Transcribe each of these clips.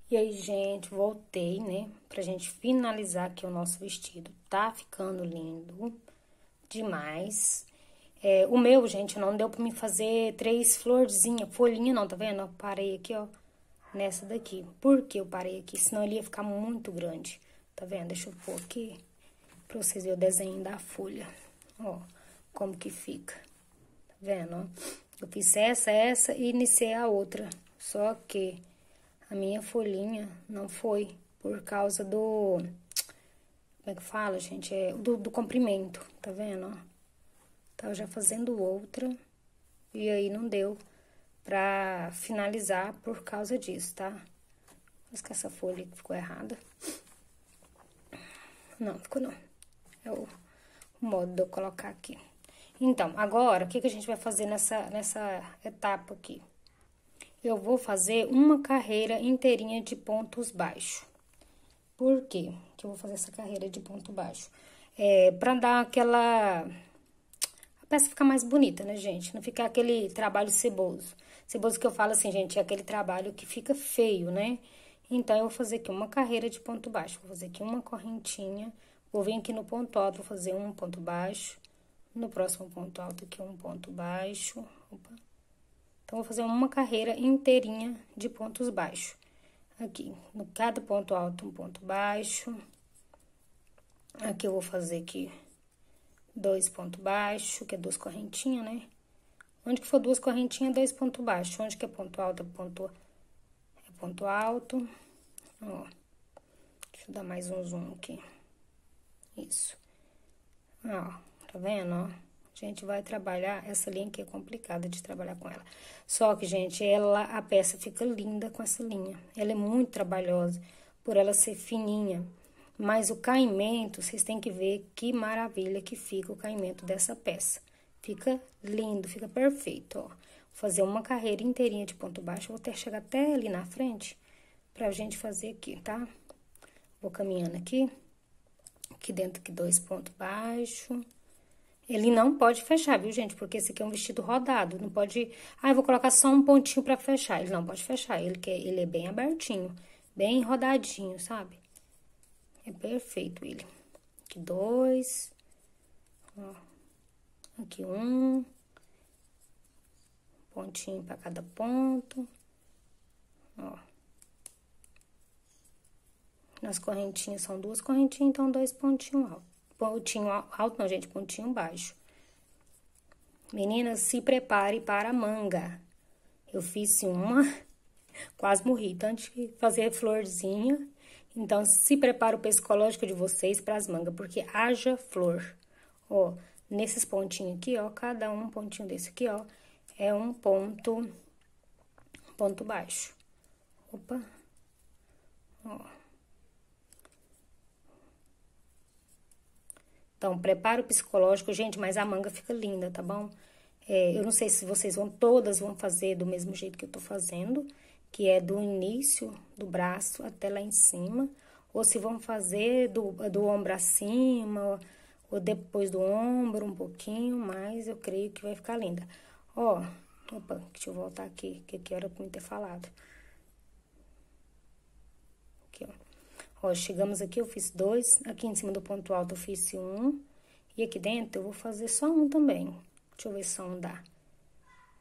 E aí, gente, voltei, né? Pra gente finalizar aqui o nosso vestido. Tá ficando lindo demais. O meu, gente, não deu pra me fazer 3 florzinhas, folhinha não, tá vendo? Eu parei aqui, ó, nessa daqui. Por que eu parei aqui? Senão ele ia ficar muito grande. Tá vendo? Deixa eu pôr aqui pra vocês verem o desenho da folha. Ó, como que fica. Tá vendo, ó? Eu fiz essa e iniciei a outra. Só que a minha folhinha não foi por causa do... Como é que fala, gente? Do comprimento, tá vendo, ó? Tava já fazendo outra e aí não deu pra finalizar por causa disso, tá? Mas que essa folha ficou errada. Não, ficou não. É o modo de eu colocar aqui. Então, agora, o que a gente vai fazer nessa etapa aqui? Eu vou fazer uma carreira inteirinha de pontos baixos. Por quê que eu vou fazer essa carreira de ponto baixo? Pra dar aquela... A peça ficar mais bonita, né, gente? Não ficar aquele trabalho ceboso. Ceboso que eu falo assim, gente, é aquele trabalho que fica feio, né? Então, eu vou fazer aqui uma carreira de ponto baixo. Vou fazer aqui uma correntinha. Vou vir aqui no ponto alto, vou fazer um ponto baixo. No próximo ponto alto aqui, um ponto baixo. Opa. Então, vou fazer uma carreira inteirinha de pontos baixos. Aqui, no cada ponto alto, um ponto baixo. Aqui eu vou fazer aqui 2 pontos baixos, que é 2 correntinhas, né? Onde que for 2 correntinhas, 2 pontos baixos. Onde que é ponto alto, é ponto alto. Ó, deixa eu dar mais um zoom aqui. Isso. Ó, tá vendo, ó? A gente vai trabalhar, essa linha aqui é complicada de trabalhar com ela. Só que, gente, a peça fica linda com essa linha. Ela é muito trabalhosa, por ela ser fininha. Mas o caimento, vocês têm que ver que maravilha que fica o caimento dessa peça. Fica lindo, fica perfeito, ó. Vou fazer uma carreira inteirinha de ponto baixo, vou chegar até ali na frente, pra gente fazer aqui, tá? Vou caminhando aqui. Aqui dentro, aqui 2 pontos baixos. Ele não pode fechar, viu, gente? Porque esse aqui é um vestido rodado. Não pode... Ah, eu vou colocar só um pontinho pra fechar. Ele não pode fechar. Ele é bem abertinho. Bem rodadinho, sabe? É perfeito ele. Aqui 2. Ó. Aqui 1. Pontinho pra cada ponto. Ó. Nas correntinhas são 2 correntinhas, então 2 pontinhos altos. Pontinho alto não, gente, pontinho baixo. Meninas, se prepare para a manga. Eu fiz uma, quase morri, tanto de fazer florzinha. Então, se prepara o psicológico de vocês para as mangas, porque haja flor. Ó, nesses pontinhos aqui, ó, cada um pontinho desse aqui, ó, é um ponto baixo. Opa. Ó. Então, prepara o psicológico, gente, mas a manga fica linda, tá bom? Eu não sei se vocês todas vão fazer do mesmo jeito que eu tô fazendo, que é do início do braço até lá em cima, ou se vão fazer do ombro acima, ou depois do ombro um pouquinho, mas eu creio que vai ficar linda. Ó, opa, deixa eu voltar aqui, que aqui era pra mim ter falado. Aqui, ó. Ó, chegamos aqui, eu fiz 2, aqui em cima do ponto alto eu fiz 1, e aqui dentro eu vou fazer só um também. Deixa eu ver se só um dá.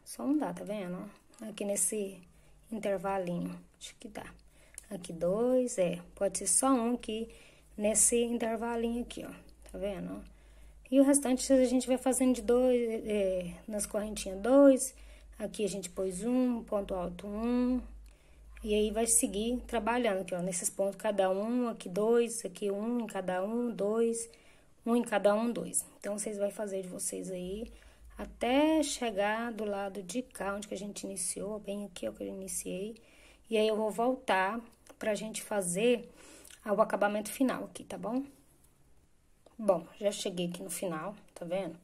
Só um dá, tá vendo, ó? Aqui nesse intervalinho, acho que dá. Aqui 2, pode ser só um aqui nesse intervalinho aqui, ó, tá vendo, ó? E o restante a gente vai fazendo de 2, nas correntinhas 2, aqui a gente pôs 1, ponto alto 1... E aí, vai seguir trabalhando aqui, ó, nesses pontos, cada um, aqui 2, aqui 1 em cada um, 2, 1 em cada um, 2. Então, vocês vão fazer de vocês aí, até chegar do lado de cá, onde que a gente iniciou, bem aqui, ó, que eu iniciei. E aí, eu vou voltar pra gente fazer o acabamento final aqui, tá bom? Bom, já cheguei aqui no final, tá vendo?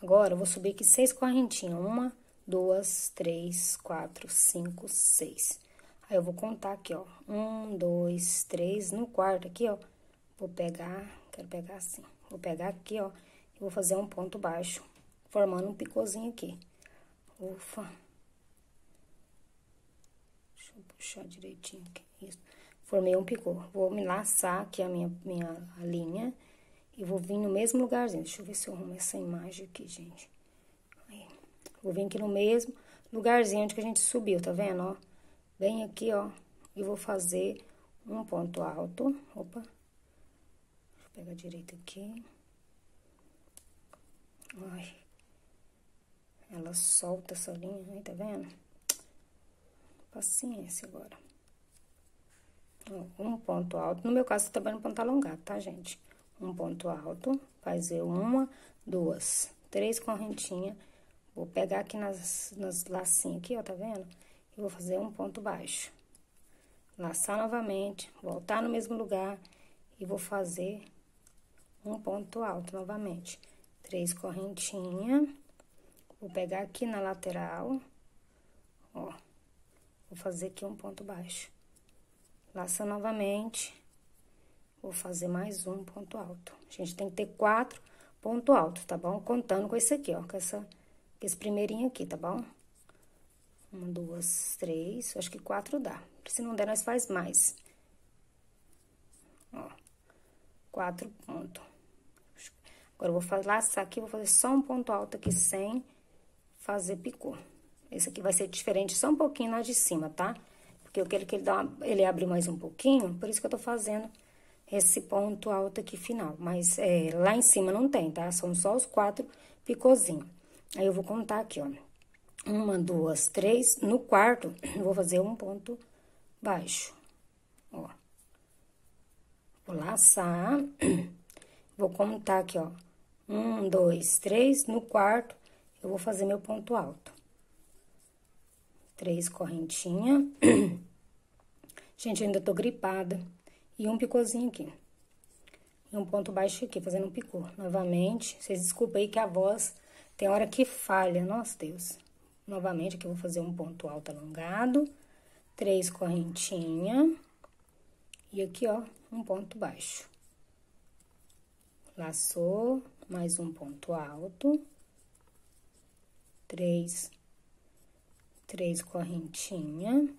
Agora, eu vou subir aqui 6 correntinhas, 1, 2, 3, 4, 5, 6. Aí, eu vou contar aqui, ó, 1, 2, 3, no quarto aqui, ó, vou pegar, quero pegar assim, vou pegar aqui, ó, e vou fazer um ponto baixo, formando um picôzinho aqui. Ufa. Deixa eu puxar direitinho aqui, isso. Formei um picô. Vou me laçar aqui a minha linha e vou vir no mesmo lugarzinho. Deixa eu ver se eu arrumo essa imagem aqui, gente. Aí. Vou vir aqui no mesmo lugarzinho onde que a gente subiu, tá vendo, ó? Bem aqui, ó, e vou fazer um ponto alto. Opa. Deixa eu pegar direito aqui. Ai. Ela solta essa linha, aí, tá vendo? Paciência agora. Ó, um ponto alto. No meu caso, tô trabalhando ponto alongado, tá, gente? Um ponto alto, fazer uma, duas, três correntinhas. Vou pegar aqui nas lacinhas aqui, ó, tá vendo? E vou fazer um ponto baixo. Laçar novamente, voltar no mesmo lugar e vou fazer um ponto alto novamente. Três correntinhas. Vou pegar aqui na lateral, ó. Vou fazer aqui um ponto baixo. Laça novamente. Vou fazer mais um ponto alto. A gente tem que ter 4 pontos altos, tá bom? Contando com esse aqui, ó, com esse primeirinho aqui, tá bom? 1, 2, 3, acho que 4 dá. Se não der, nós faz mais. Ó, 4 pontos. Agora, eu vou laçar aqui, vou fazer só um ponto alto aqui sem fazer picô. Esse aqui vai ser diferente só um pouquinho lá de cima, tá? Porque eu quero que ele abre mais um pouquinho, por isso que eu tô fazendo esse ponto alto aqui final. Mas, lá em cima não tem, tá? São só os 4 picôzinhos. Aí, eu vou contar aqui, ó. 1, 2, 3. No quarto, eu vou fazer um ponto baixo. Ó. Vou laçar. Vou contar aqui, ó. 1, 2, 3. No quarto, eu vou fazer meu ponto alto. 3 correntinhas. Gente, eu ainda tô gripada. E um picôzinho aqui. E um ponto baixo aqui, fazendo um picô. Novamente, vocês desculpem aí que a voz tem hora que falha. Nossa, Deus. Novamente, aqui eu vou fazer um ponto alto alongado. 3 correntinhas. E aqui, ó, um ponto baixo. Laçou, mais um ponto alto. 3 correntinhas.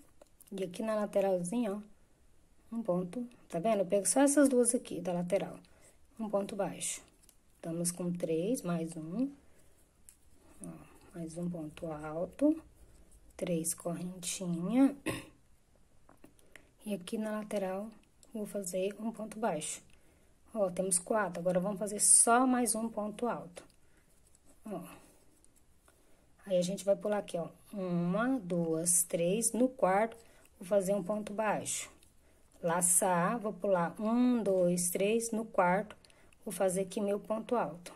E aqui na lateralzinha, ó, um ponto, tá vendo? Eu pego só essas duas aqui da lateral. Um ponto baixo. Estamos com 3, mais um. Ó, mais um ponto alto. 3 correntinhas. E aqui na lateral, vou fazer um ponto baixo. Ó, temos 4. Agora, vamos fazer só mais um ponto alto. Ó. Aí, a gente vai pular aqui, ó. 1, 2, 3. No quarto, vou fazer um ponto baixo. Laçar, vou pular 1, 2, 3. No quarto, vou fazer aqui meu ponto alto.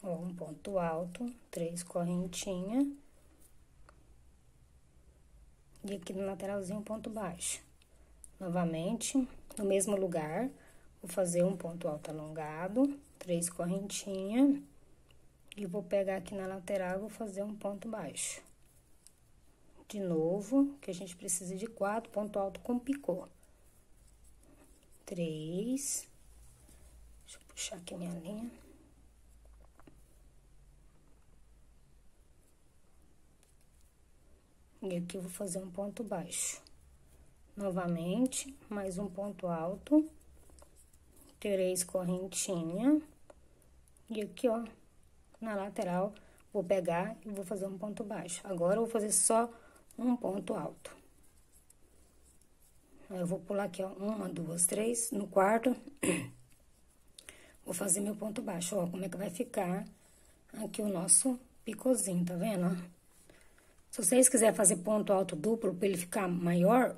Ó, um ponto alto, 3 correntinhas. E aqui no lateralzinho, um ponto baixo. Novamente, no mesmo lugar, vou fazer um ponto alto alongado, 3 correntinhas. E vou pegar aqui na lateral, vou fazer um ponto baixo. De novo, que a gente precisa de 4 ponto alto com picô. 3. Deixa eu puxar aqui minha linha. E aqui eu vou fazer um ponto baixo. Novamente, mais um ponto alto. 3 correntinhas. E aqui, ó, na lateral, vou pegar e vou fazer um ponto baixo. Agora, eu vou fazer só um ponto alto. Aí, eu vou pular aqui, ó, 1, 2, 3. No quarto, vou fazer meu ponto baixo. Ó, como é que vai ficar aqui o nosso picôzinho, tá vendo, ó? Se vocês quiserem fazer ponto alto duplo pra ele ficar maior,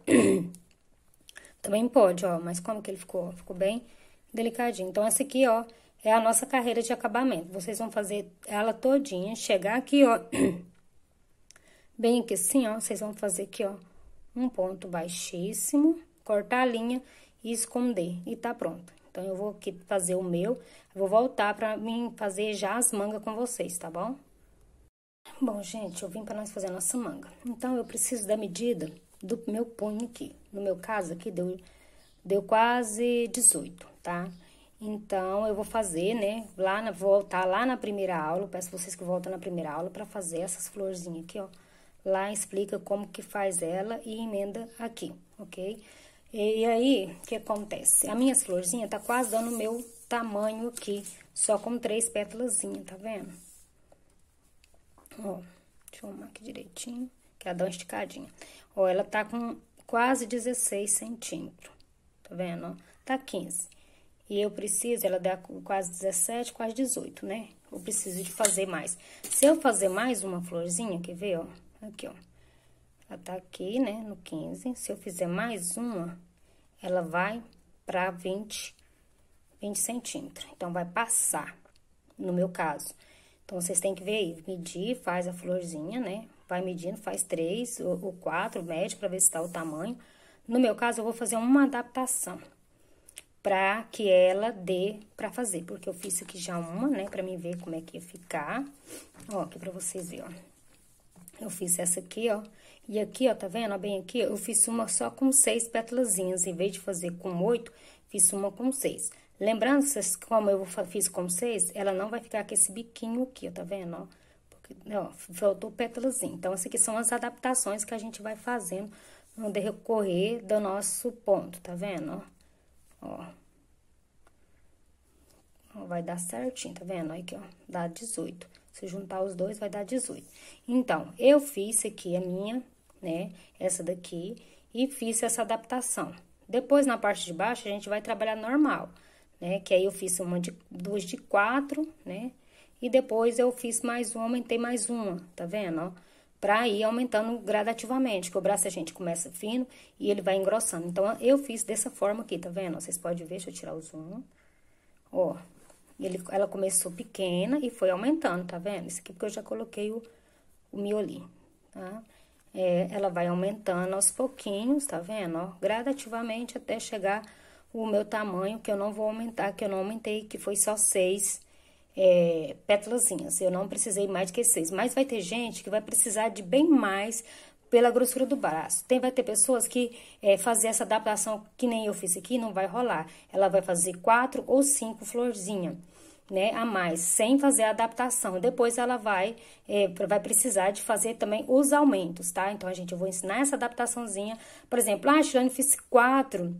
também pode, ó. Mas como que ele ficou? Ficou bem delicadinho. Então, essa aqui, ó, é a nossa carreira de acabamento. Vocês vão fazer ela todinha, chegar aqui, ó, bem aqui assim, ó. Vocês vão fazer aqui, ó, um ponto baixíssimo, cortar a linha e esconder. E tá pronto. Então, eu vou aqui fazer o meu, eu vou voltar pra mim fazer já as mangas com vocês, tá bom? Bom, gente, eu vim pra nós fazer a nossa manga. Então, eu preciso da medida do meu punho aqui. No meu caso, aqui deu quase 18, tá? Então, eu vou fazer, né, voltar lá na primeira aula, peço vocês que voltem na primeira aula pra fazer essas florzinhas aqui, ó, lá explica como que faz ela e emenda aqui, ok? E aí, o que acontece? A minha florzinha tá quase dando o meu tamanho aqui, só com 3 pétalazinhas, tá vendo? Ó, deixa eu arrumar aqui direitinho, que ela dá uma esticadinha. Ó, ela tá com quase 16 centímetros, tá vendo? Ó, tá 15. E eu preciso, ela dá quase 17, quase 18, né? Eu preciso de fazer mais. Se eu fazer mais uma florzinha, quer ver, ó? Aqui, ó. Ela tá aqui, né, no 15. Se eu fizer mais uma, ela vai pra 20 centímetros. Então, vai passar, no meu caso. Então, vocês têm que ver aí, medir, faz a florzinha, né? Vai medindo, faz 3 ou 4, mede pra ver se tá o tamanho. No meu caso, eu vou fazer uma adaptação pra que ela dê pra fazer. Porque eu fiz aqui já uma, né, pra mim ver como é que ia ficar. Ó, aqui pra vocês verem, ó. Eu fiz essa aqui, ó. E aqui, ó, tá vendo? Ó, bem aqui, eu fiz uma só com 6 pétalazinhas. Em vez de fazer com 8, fiz uma com 6. Lembrando, como eu fiz com 6, ela não vai ficar com esse biquinho aqui, ó, tá vendo, ó? Porque, ó, faltou pétalazinho. Então, essas aqui são as adaptações que a gente vai fazendo no decorrer do nosso ponto, tá vendo, ó? Ó, vai dar certinho, tá vendo? Aqui, ó, dá 18. Se juntar os dois, vai dar 18. Então, eu fiz aqui a minha, né, essa daqui, e fiz essa adaptação. Depois, na parte de baixo, a gente vai trabalhar normal, né, que aí eu fiz duas de 4, né, e depois eu fiz mais uma, aumentei mais uma, tá vendo, ó? Pra ir aumentando gradativamente, que o braço a gente começa fino e ele vai engrossando. Então, eu fiz dessa forma aqui, tá vendo? Vocês podem ver, deixa eu tirar o zoom, ó. Ela começou pequena e foi aumentando, tá vendo? Isso aqui porque eu já coloquei o miolinho, tá? Ela vai aumentando aos pouquinhos, tá vendo? Ó, gradativamente até chegar o meu tamanho, que eu não vou aumentar, que eu não aumentei, que foi só 6 pétalazinhas. Eu não precisei mais do que 6. Mas vai ter gente que vai precisar de bem mais pela grossura do braço. Vai ter pessoas que fazer essa adaptação que nem eu fiz aqui, não vai rolar. Ela vai fazer 4 ou 5 florzinhas, né, a mais, sem fazer a adaptação. Depois ela vai precisar de fazer também os aumentos, tá? Então, eu vou ensinar essa adaptaçãozinha. Por exemplo, Shirlane, fiz 4,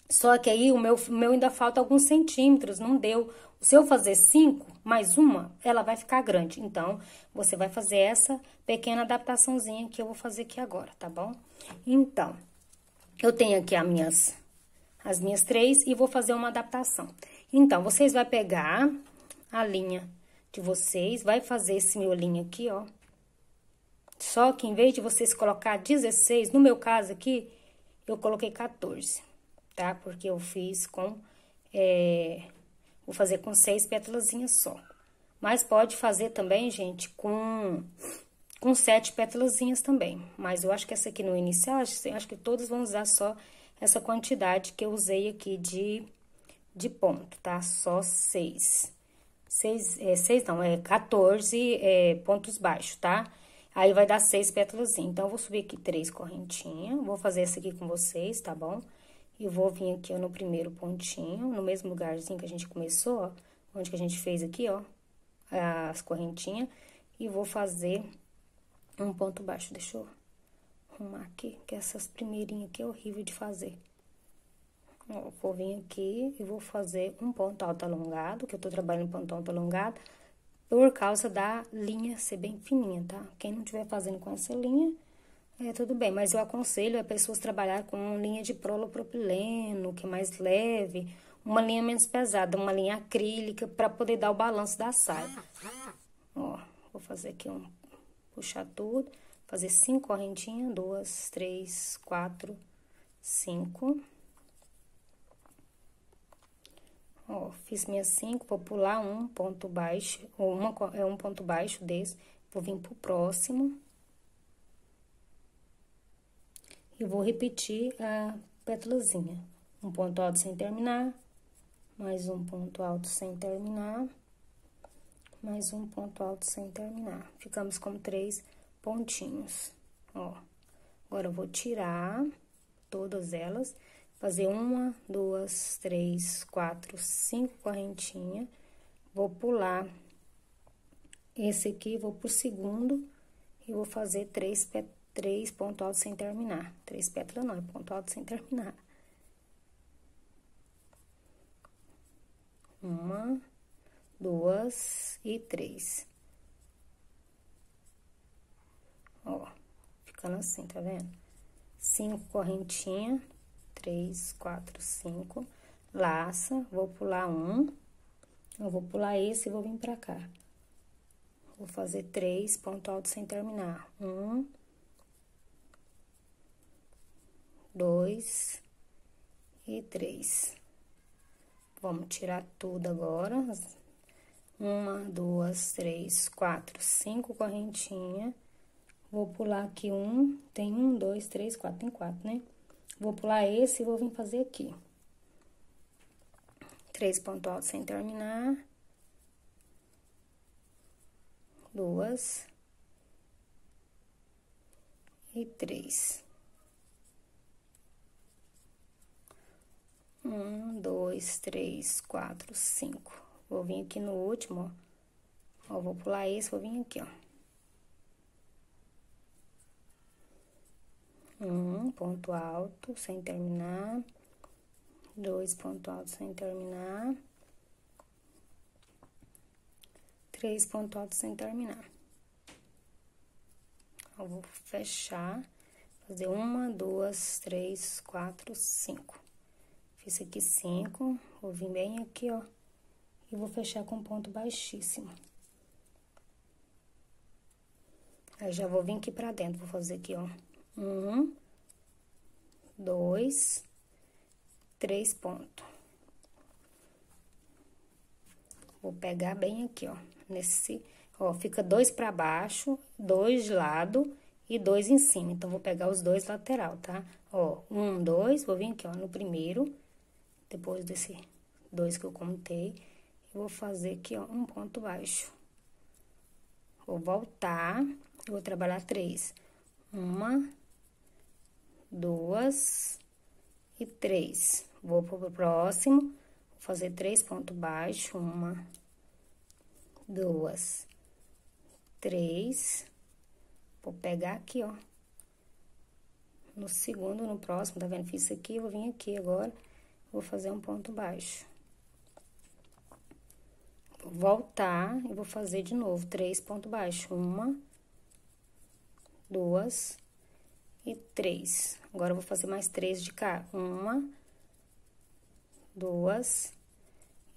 só que aí o meu ainda falta alguns centímetros, não deu. Se eu fazer 5 mais uma, ela vai ficar grande. Então, você vai fazer essa pequena adaptaçãozinha que eu vou fazer aqui agora, tá bom? Então, eu tenho aqui as minhas 3 e vou fazer uma adaptação. Então, vocês vão pegar a linha de vocês, vai fazer esse miolinho aqui, ó. Só que em vez de vocês colocar 16, no meu caso aqui, eu coloquei 14, tá? Porque eu fiz com, vou fazer com 6 pétalazinhas só. Mas pode fazer também, gente, com 7 pétalazinhas também. Mas eu acho que essa aqui no inicial, acho que todos vão usar só essa quantidade que eu usei aqui de ponto, tá? Só 6. 6 não, 14 pontos baixos, tá? Aí, vai dar 6 pétalazinhas. Então, eu vou subir aqui 3 correntinhas. Vou fazer essa aqui com vocês, tá bom? E vou vir aqui, ó, no primeiro pontinho, no mesmo lugarzinho que a gente começou, ó. Onde que a gente fez aqui, ó, as correntinhas. E vou fazer um ponto baixo. Deixa eu arrumar aqui, que essas primeirinhas aqui é horrível de fazer. Ó, vou vir aqui e vou fazer um ponto alto alongado, que eu tô trabalhando ponto alto alongado, por causa da linha ser bem fininha, tá? Quem não estiver fazendo com essa linha, tudo bem. Mas eu aconselho a pessoas trabalhar com linha de polipropileno, que é mais leve, uma linha menos pesada, uma linha acrílica, pra poder dar o balanço da saia. Ó, vou fazer aqui puxar tudo, fazer 5 correntinhas, 2, 3, 4, 5. Ó, fiz minhas 5, vou pular um ponto baixo, ou um ponto baixo desse, vou vir pro próximo. E vou repetir a pétalazinha. Um ponto alto sem terminar, mais um ponto alto sem terminar, mais um ponto alto sem terminar. Ficamos com 3 pontinhos, ó. Agora, eu vou tirar todas elas, fazer 1, 2, 3, 4, 5 correntinhas. Vou pular esse aqui, vou pro segundo E vou fazer três pontos altos sem terminar. 3 pétalas não, é ponto alto sem terminar. 1, 2 e 3. Ó, ficando assim, tá vendo? 5 correntinhas, 3, 4, 5. Laça, vou pular um. Eu vou pular esse e vou vir pra cá. Vou fazer 3 pontos altos sem terminar. 1, 2 e 3. Vamos tirar tudo agora. 1, 2, 3, 4, 5 correntinhas. Vou pular aqui um, tem 1, 2, 3, 4, tem 4, né? Vou pular esse e vou vir fazer aqui. 3 pontos altos sem terminar. 2 e 3. 1, 2, 3, 4, 5. Vou vir aqui no último, ó. Ó, vou pular esse, vou vir aqui, ó. 1 ponto alto sem terminar. 2 pontos altos sem terminar. 3 pontos altos sem terminar. Eu vou fechar, fazer 1, 2, 3, 4, 5. Fiz aqui 5, vou vir bem aqui, ó, e vou fechar com ponto baixíssimo. Aí, já vou vir aqui pra dentro, vou fazer aqui, ó, 1, 2, 3 pontos. Vou pegar bem aqui, ó, nesse, ó, fica 2 pra baixo, 2 de lado e 2 em cima. Então, vou pegar os 2 lateral, tá? Ó, 1, 2, vou vir aqui, ó, no primeiro, depois desse 2 que eu contei, e vou fazer aqui, ó, um ponto baixo. Vou voltar, e vou trabalhar 3. 1, 2 e 3. Vou pro próximo, vou fazer 3 pontos baixos. 1, 2, 3. Vou pegar aqui, ó. No segundo, no próximo, tá vendo? Fiz isso aqui, vou vir aqui agora, vou fazer um ponto baixo. Vou voltar e vou fazer de novo 3 pontos baixos. 1, 2 e 3. Agora, eu vou fazer mais 3 de cá. 1, 2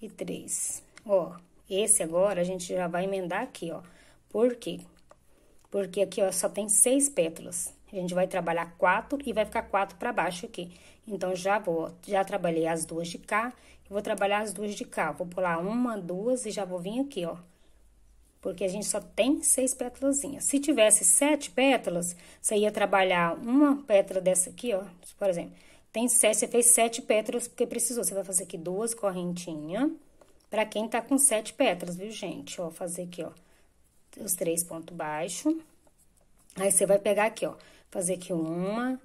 e 3. Ó, esse agora a gente já vai emendar aqui, ó. Por quê? Porque aqui, ó, só tem 6 pétalas. A gente vai trabalhar 4 e vai ficar 4 pra baixo aqui. Então, já trabalhei as 2 de cá e vou trabalhar as 2 de cá. Vou pular 1, 2 e já vou vir aqui, ó. Porque a gente só tem 6 pétalazinhas. Se tivesse 7 pétalas, você ia trabalhar uma pétala dessa aqui, ó. Por exemplo, tem 7, você fez 7 pétalas porque precisou. Você vai fazer aqui 2 correntinhas pra quem tá com 7 pétalas, viu, gente? Ó, fazer aqui, ó, os 3 pontos baixos. Aí, você vai pegar aqui, ó, fazer aqui 1,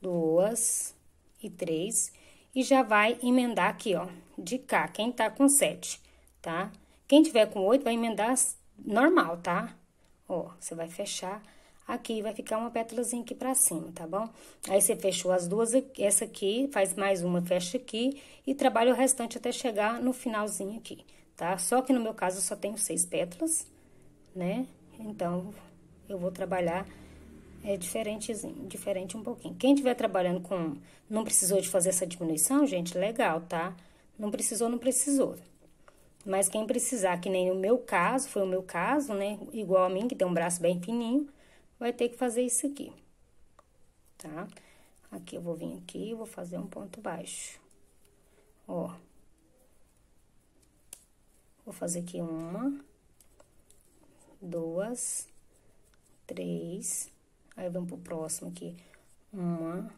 2 e 3. E já vai emendar aqui, ó, de cá, quem tá com 7, tá? Quem tiver com 8, vai emendar normal, tá? Ó, você vai fechar aqui, vai ficar uma pétalazinha aqui pra cima, tá bom? Aí, você fechou as duas, essa aqui, faz mais uma, fecha aqui e trabalha o restante até chegar no finalzinho aqui, tá? Só que no meu caso, eu só tenho 6 pétalas, né? Então, eu vou trabalhar diferente um pouquinho. Quem estiver trabalhando com... Não precisou de fazer essa diminuição, gente, legal, tá? Não precisou, não precisou. Mas quem precisar, que nem o meu caso, foi o meu caso, né? Igual a mim, que tem um braço bem fininho, vai ter que fazer isso aqui, tá? Aqui, eu vou vir aqui e vou fazer um ponto baixo. Ó. Vou fazer aqui 1, 2, 3. Aí, vamos pro próximo aqui. 1,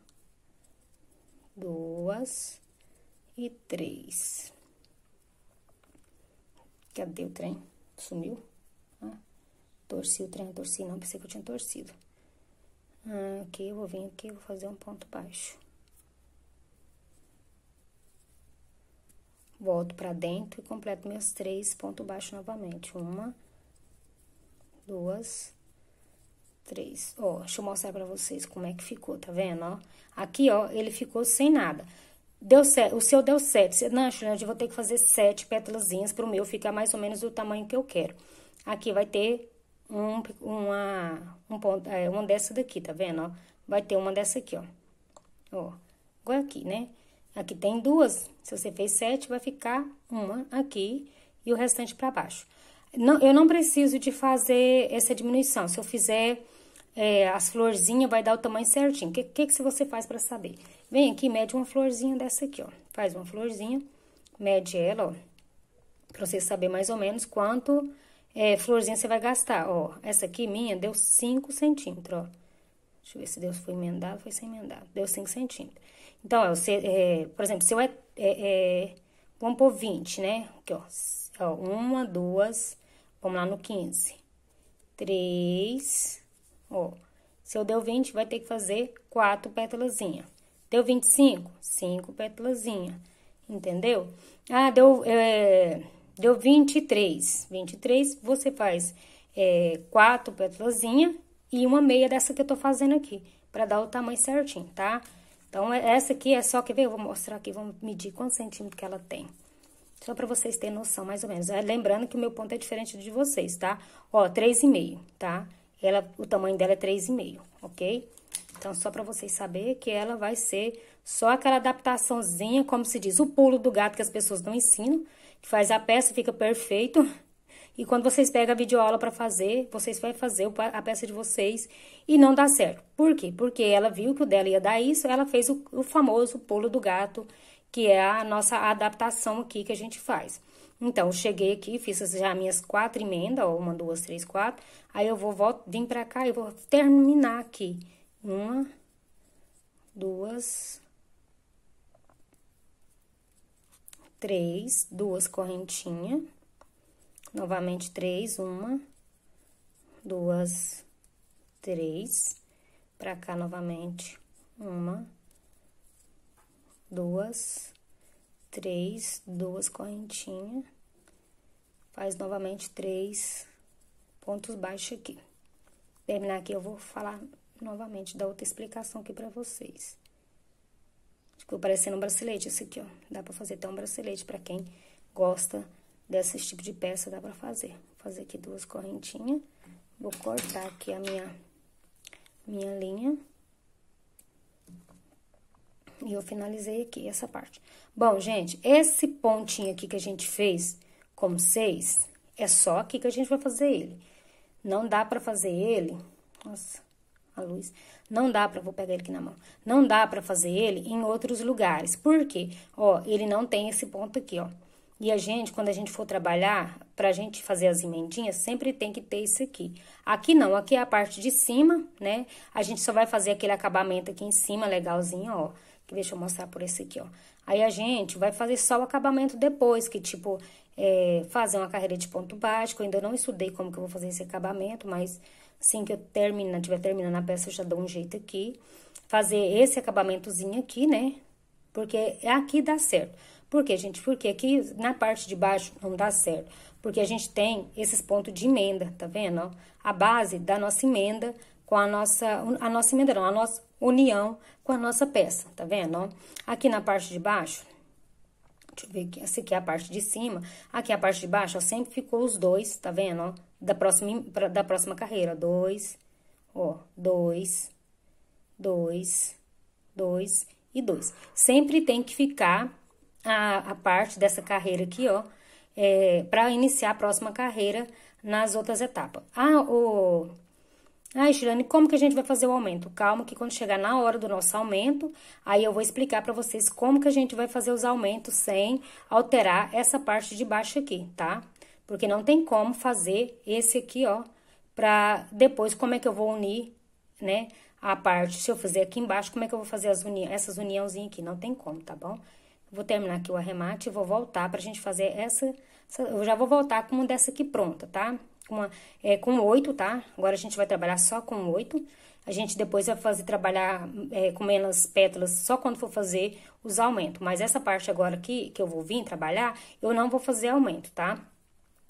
2 e 3. Cadê o trem? Sumiu? Ah, torci o trem, torci não, pensei que eu tinha torcido. Aqui, eu vou vir aqui, vou fazer um ponto baixo. Volto pra dentro e completo meus 3 pontos baixos novamente. 1, 2, 3. Ó, deixa eu mostrar pra vocês como é que ficou, tá vendo, ó? Aqui, ó, ele ficou sem nada. Deu 7, o seu deu 7. Não, Juliana, eu vou ter que fazer 7 pétalazinhas pro meu ficar mais ou menos do tamanho que eu quero. Aqui vai ter uma dessa daqui, tá vendo, ó? Vai ter uma dessa aqui, ó. Ó, igual aqui, né? Aqui tem duas. Se você fez 7, vai ficar uma aqui e o restante pra baixo. Não, eu não preciso de fazer essa diminuição. Se eu fizer as florzinhas, vai dar o tamanho certinho. O que você faz pra saber? Vem aqui, mede uma florzinha dessa aqui, ó. Faz uma florzinha, mede ela, ó. Pra você saber mais ou menos quanto florzinha você vai gastar, ó. Essa aqui minha deu 5 centímetros, ó. Deixa eu ver se Deus foi emendado, foi sem emendado. Deu 5 centímetros. Então, por exemplo, se eu vamos pôr 20, né? Aqui, ó. Uma, duas, vamos lá no 15. 3, ó. Se eu deu 20, vai ter que fazer 4 pétalazinhas. Deu 25? 5 pétalazinhas. Entendeu? Ah, deu 23. 23, você faz 4 pétalazinhas e uma meia dessa que eu tô fazendo aqui, pra dar o tamanho certinho, tá? Então, essa aqui é só, quer ver? Eu vou mostrar aqui, vamos medir quantos centímetros que ela tem. Só pra vocês terem noção, mais ou menos. Lembrando que o meu ponto é diferente de vocês, tá? Ó, 3,5, tá? O tamanho dela é 3,5, ok? Então, só pra vocês saberem que ela vai ser só aquela adaptaçãozinha, como se diz, o pulo do gato que as pessoas não ensinam, que faz a peça, fica perfeito. E quando vocês pegam a videoaula pra fazer, vocês vão fazer a peça de vocês e não dá certo. Por quê? Porque ela viu que o dela ia dar isso, ela fez o famoso pulo do gato, que é a nossa adaptação aqui que a gente faz. Então, eu cheguei aqui, fiz já minhas 4 emendas, ó, 1, 2, 3, 4. Aí, eu vou vir pra cá e vou terminar aqui. 1, 2, 3, 2 correntinhas. Novamente, 3, 1, 2, 3. Pra cá, novamente, 1, 2, 3, 2 correntinhas. Faz novamente 3 pontos baixos aqui. Terminar aqui, eu vou falar novamente, dar outra explicação aqui pra vocês. Ficou parecendo um bracelete esse aqui, ó. Dá pra fazer até um bracelete pra quem gosta desse tipo de peça, dá pra fazer. Vou fazer aqui 2 correntinhas. Vou cortar aqui a minha linha. E eu finalizei aqui essa parte. Bom, gente, esse pontinho aqui que a gente fez como 6, é só aqui que a gente vai fazer ele. Não dá pra fazer ele... Nossa, a luz... Não dá pra... Vou pegar ele aqui na mão. Não dá pra fazer ele em outros lugares. Por quê? Ó, ele não tem esse ponto aqui, ó. E a gente, quando a gente for trabalhar, pra gente fazer as emendinhas, sempre tem que ter isso aqui. Aqui não, aqui é a parte de cima, né? A gente só vai fazer aquele acabamento aqui em cima, legalzinho, ó. Deixa eu mostrar por esse aqui, ó. Aí, a gente vai fazer só o acabamento depois, que tipo, fazer uma carreira de ponto baixo. Eu ainda não estudei como que eu vou fazer esse acabamento, mas assim que eu tiver terminando a peça, eu já dou um jeito aqui. Fazer esse acabamentozinho aqui, né? Porque aqui dá certo. Por quê, gente? Porque aqui na parte de baixo não dá certo. Porque a gente tem esses pontos de emenda, tá vendo, ó? A base da nossa emenda com a nossa emenda não, a nossa união com a nossa peça, tá vendo, ó? Aqui na parte de baixo, deixa eu ver aqui, essa aqui é a parte de cima, aqui a parte de baixo, ó, sempre ficou os dois, tá vendo, ó? Da próxima carreira, 2, ó, 2, 2, 2 e 2. Sempre tem que ficar a parte dessa carreira aqui, ó, pra iniciar a próxima carreira nas outras etapas. Shirlane, como que a gente vai fazer o aumento? Calma que quando chegar na hora do nosso aumento, aí eu vou explicar pra vocês como que a gente vai fazer os aumentos sem alterar essa parte de baixo aqui, tá? Porque não tem como fazer esse aqui, ó, pra depois como é que eu vou unir, né, a parte. Se eu fizer aqui embaixo, como é que eu vou fazer essas uniãozinhas aqui? Não tem como, tá bom? Vou terminar aqui o arremate e vou voltar pra gente fazer eu já vou voltar com uma dessa aqui pronta, tá? Com 8, tá? Agora, a gente vai trabalhar só com 8. A gente depois vai trabalhar com menos pétalas só quando for fazer os aumentos. Mas essa parte agora aqui, que eu vou vir trabalhar, eu não vou fazer aumento, tá?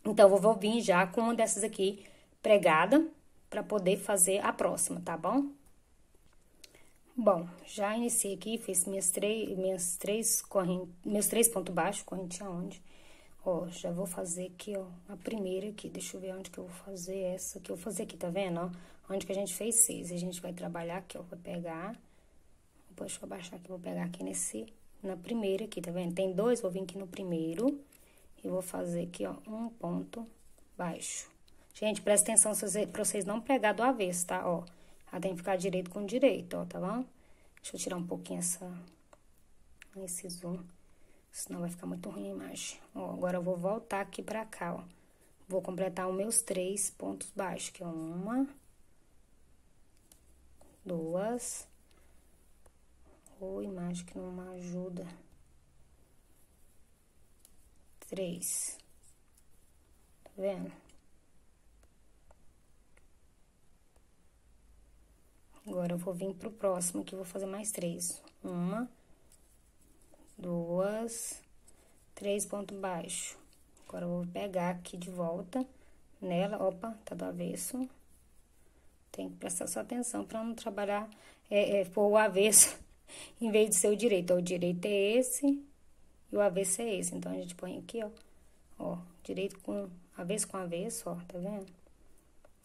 Então, eu vou vir já com uma dessas aqui pregada, pra poder fazer a próxima, tá bom? Bom, já iniciei aqui, fiz meus três pontos baixos, correntinha onde? Ó, já vou fazer aqui, ó, a primeira aqui, deixa eu ver onde que eu vou fazer essa aqui, eu vou fazer aqui, tá vendo, ó? Onde que a gente fez 6, a gente vai trabalhar aqui, ó, vou pegar, deixa eu abaixar aqui, vou pegar aqui na primeira aqui, tá vendo? Tem 2, vou vir aqui no primeiro e vou fazer aqui, ó, um ponto baixo. Gente, presta atenção pra vocês não pegar do avesso, tá, ó? Ela tem que ficar direito com direito, ó, tá bom? Deixa eu tirar um pouquinho esse zoom, senão vai ficar muito ruim a imagem. Ó, agora eu vou voltar aqui pra cá, ó. Vou completar os meus 3 pontos baixos, que é 1, 2... Ou imagem que não me ajuda. 3. Tá vendo? Agora, eu vou vir pro próximo, que eu vou fazer mais 3. 1, 2, 3 pontos baixos. Agora, eu vou pegar aqui de volta nela. Opa, tá do avesso. Tem que prestar sua atenção pra não trabalhar, pôr o avesso em vez de ser o direito. Ó, o direito é esse e o avesso é esse. Então, a gente põe aqui, ó. Ó, direito com avesso, ó, tá vendo?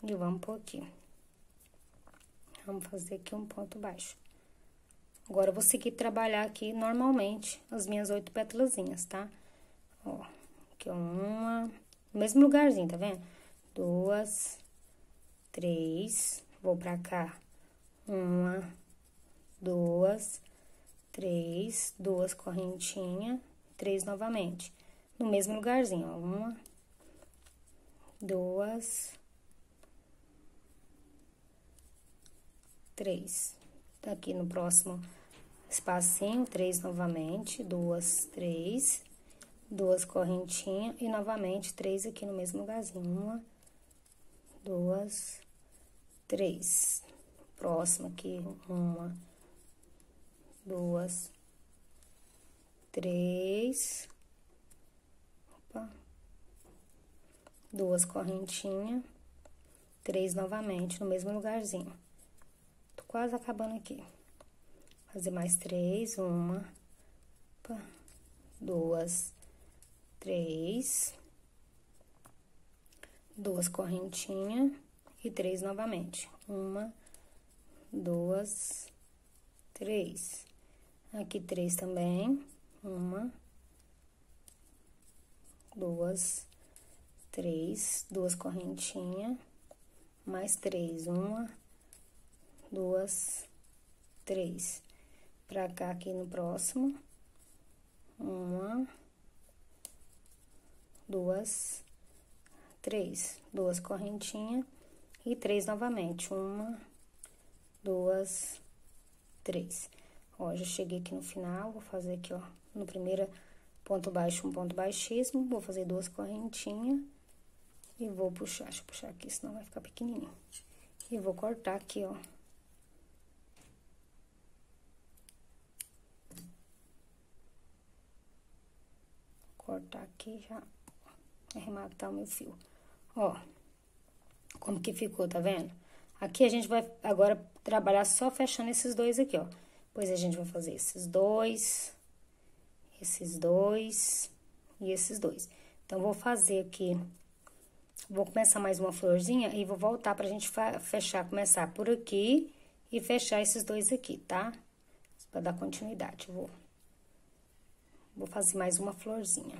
E vamos pôr aqui. Vamos fazer aqui um ponto baixo. Agora, eu vou seguir trabalhar aqui normalmente as minhas 8 pétalazinhas, tá? Ó, aqui, ó, no mesmo lugarzinho, tá vendo? 2, 3, vou pra cá. 1, 2, 3, 2 correntinhas, 3 novamente. No mesmo lugarzinho, ó. 1, 2, 3. Aqui no próximo espacinho, 3 novamente, 2, 3, 2 correntinhas e novamente 3 aqui no mesmo lugarzinho. 1, 2, 3. Próximo aqui, 1, 2, 3. Opa. 2 correntinhas, 3 novamente no mesmo lugarzinho. Quase acabando aqui. Fazer mais 3, 1, 2, 3, 2 correntinhas e 3 novamente. 1, 2, 3. Aqui 3 também. 1, 2, 3, 2 correntinhas, mais 3, 1, 2, 3. Pra cá, aqui no próximo. 1, 2, 3. 2 correntinhas e 3 novamente. 1, 2, 3. Ó, já cheguei aqui no final, vou fazer aqui, ó, no primeiro ponto baixo, um ponto baixíssimo. Vou fazer 2 correntinhas e vou puxar. Deixa eu puxar aqui, senão vai ficar pequenininho. E vou cortar aqui, ó. Cortar aqui já arrematar o meu fio. Ó, como que ficou, tá vendo? Aqui a gente vai agora trabalhar só fechando esses dois aqui, ó. Depois a gente vai fazer esses dois e esses dois. Então, vou fazer aqui, vou começar mais uma florzinha e vou voltar pra gente fechar, começar por aqui e fechar esses dois aqui, tá? Pra dar continuidade, vou fazer mais uma florzinha.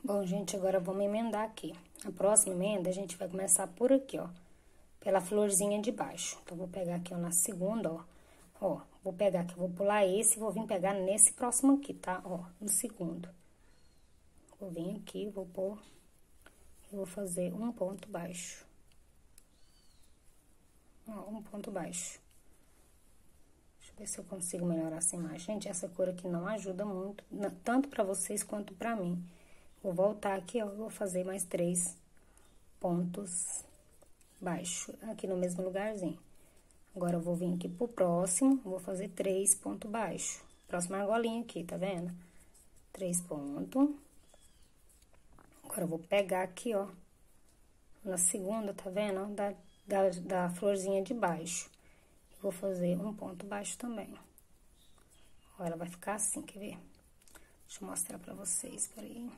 Bom, gente, agora vamos emendar aqui. A próxima emenda, a gente vai começar por aqui, ó. Pela florzinha de baixo. Então, vou pegar aqui, ó, na segunda, ó. Ó, vou pegar aqui, vou pular esse e vou vir pegar nesse próximo aqui, tá? Ó, no segundo. Vou vir aqui, vou pôr... Eu vou fazer um ponto baixo. Ó, um ponto baixo. Deixa eu ver se eu consigo melhorar essa imagem. Gente, essa cor aqui não ajuda muito, tanto pra vocês quanto pra mim. Vou voltar aqui, ó, vou fazer mais 3 pontos baixos, aqui no mesmo lugarzinho. Agora, eu vou vir aqui pro próximo, vou fazer 3 pontos baixos. Próxima argolinha aqui, tá vendo? 3 pontos. Agora, eu vou pegar aqui, ó, na segunda, tá vendo? da florzinha de baixo. Vou fazer um ponto baixo também. Ó, ela vai ficar assim, quer ver? Deixa eu mostrar pra vocês, peraí.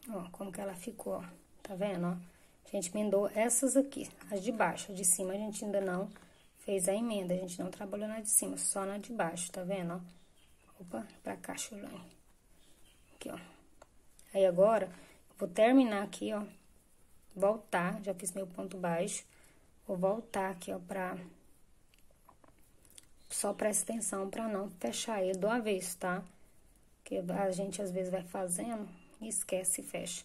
Ó, como que ela ficou, ó. Tá vendo, ó? A gente emendou essas aqui, as de baixo. A de cima a gente ainda não fez a emenda, a gente não trabalhou na de cima, só na de baixo, tá vendo, ó? Opa, pra cá, chulane. Aqui, ó. Aí, agora, vou terminar aqui, ó. Voltar, já fiz meu ponto baixo. Vou voltar aqui, ó, só presta atenção pra não fechar ele do avesso, tá? Porque a gente, às vezes, vai fazendo e esquece e fecha.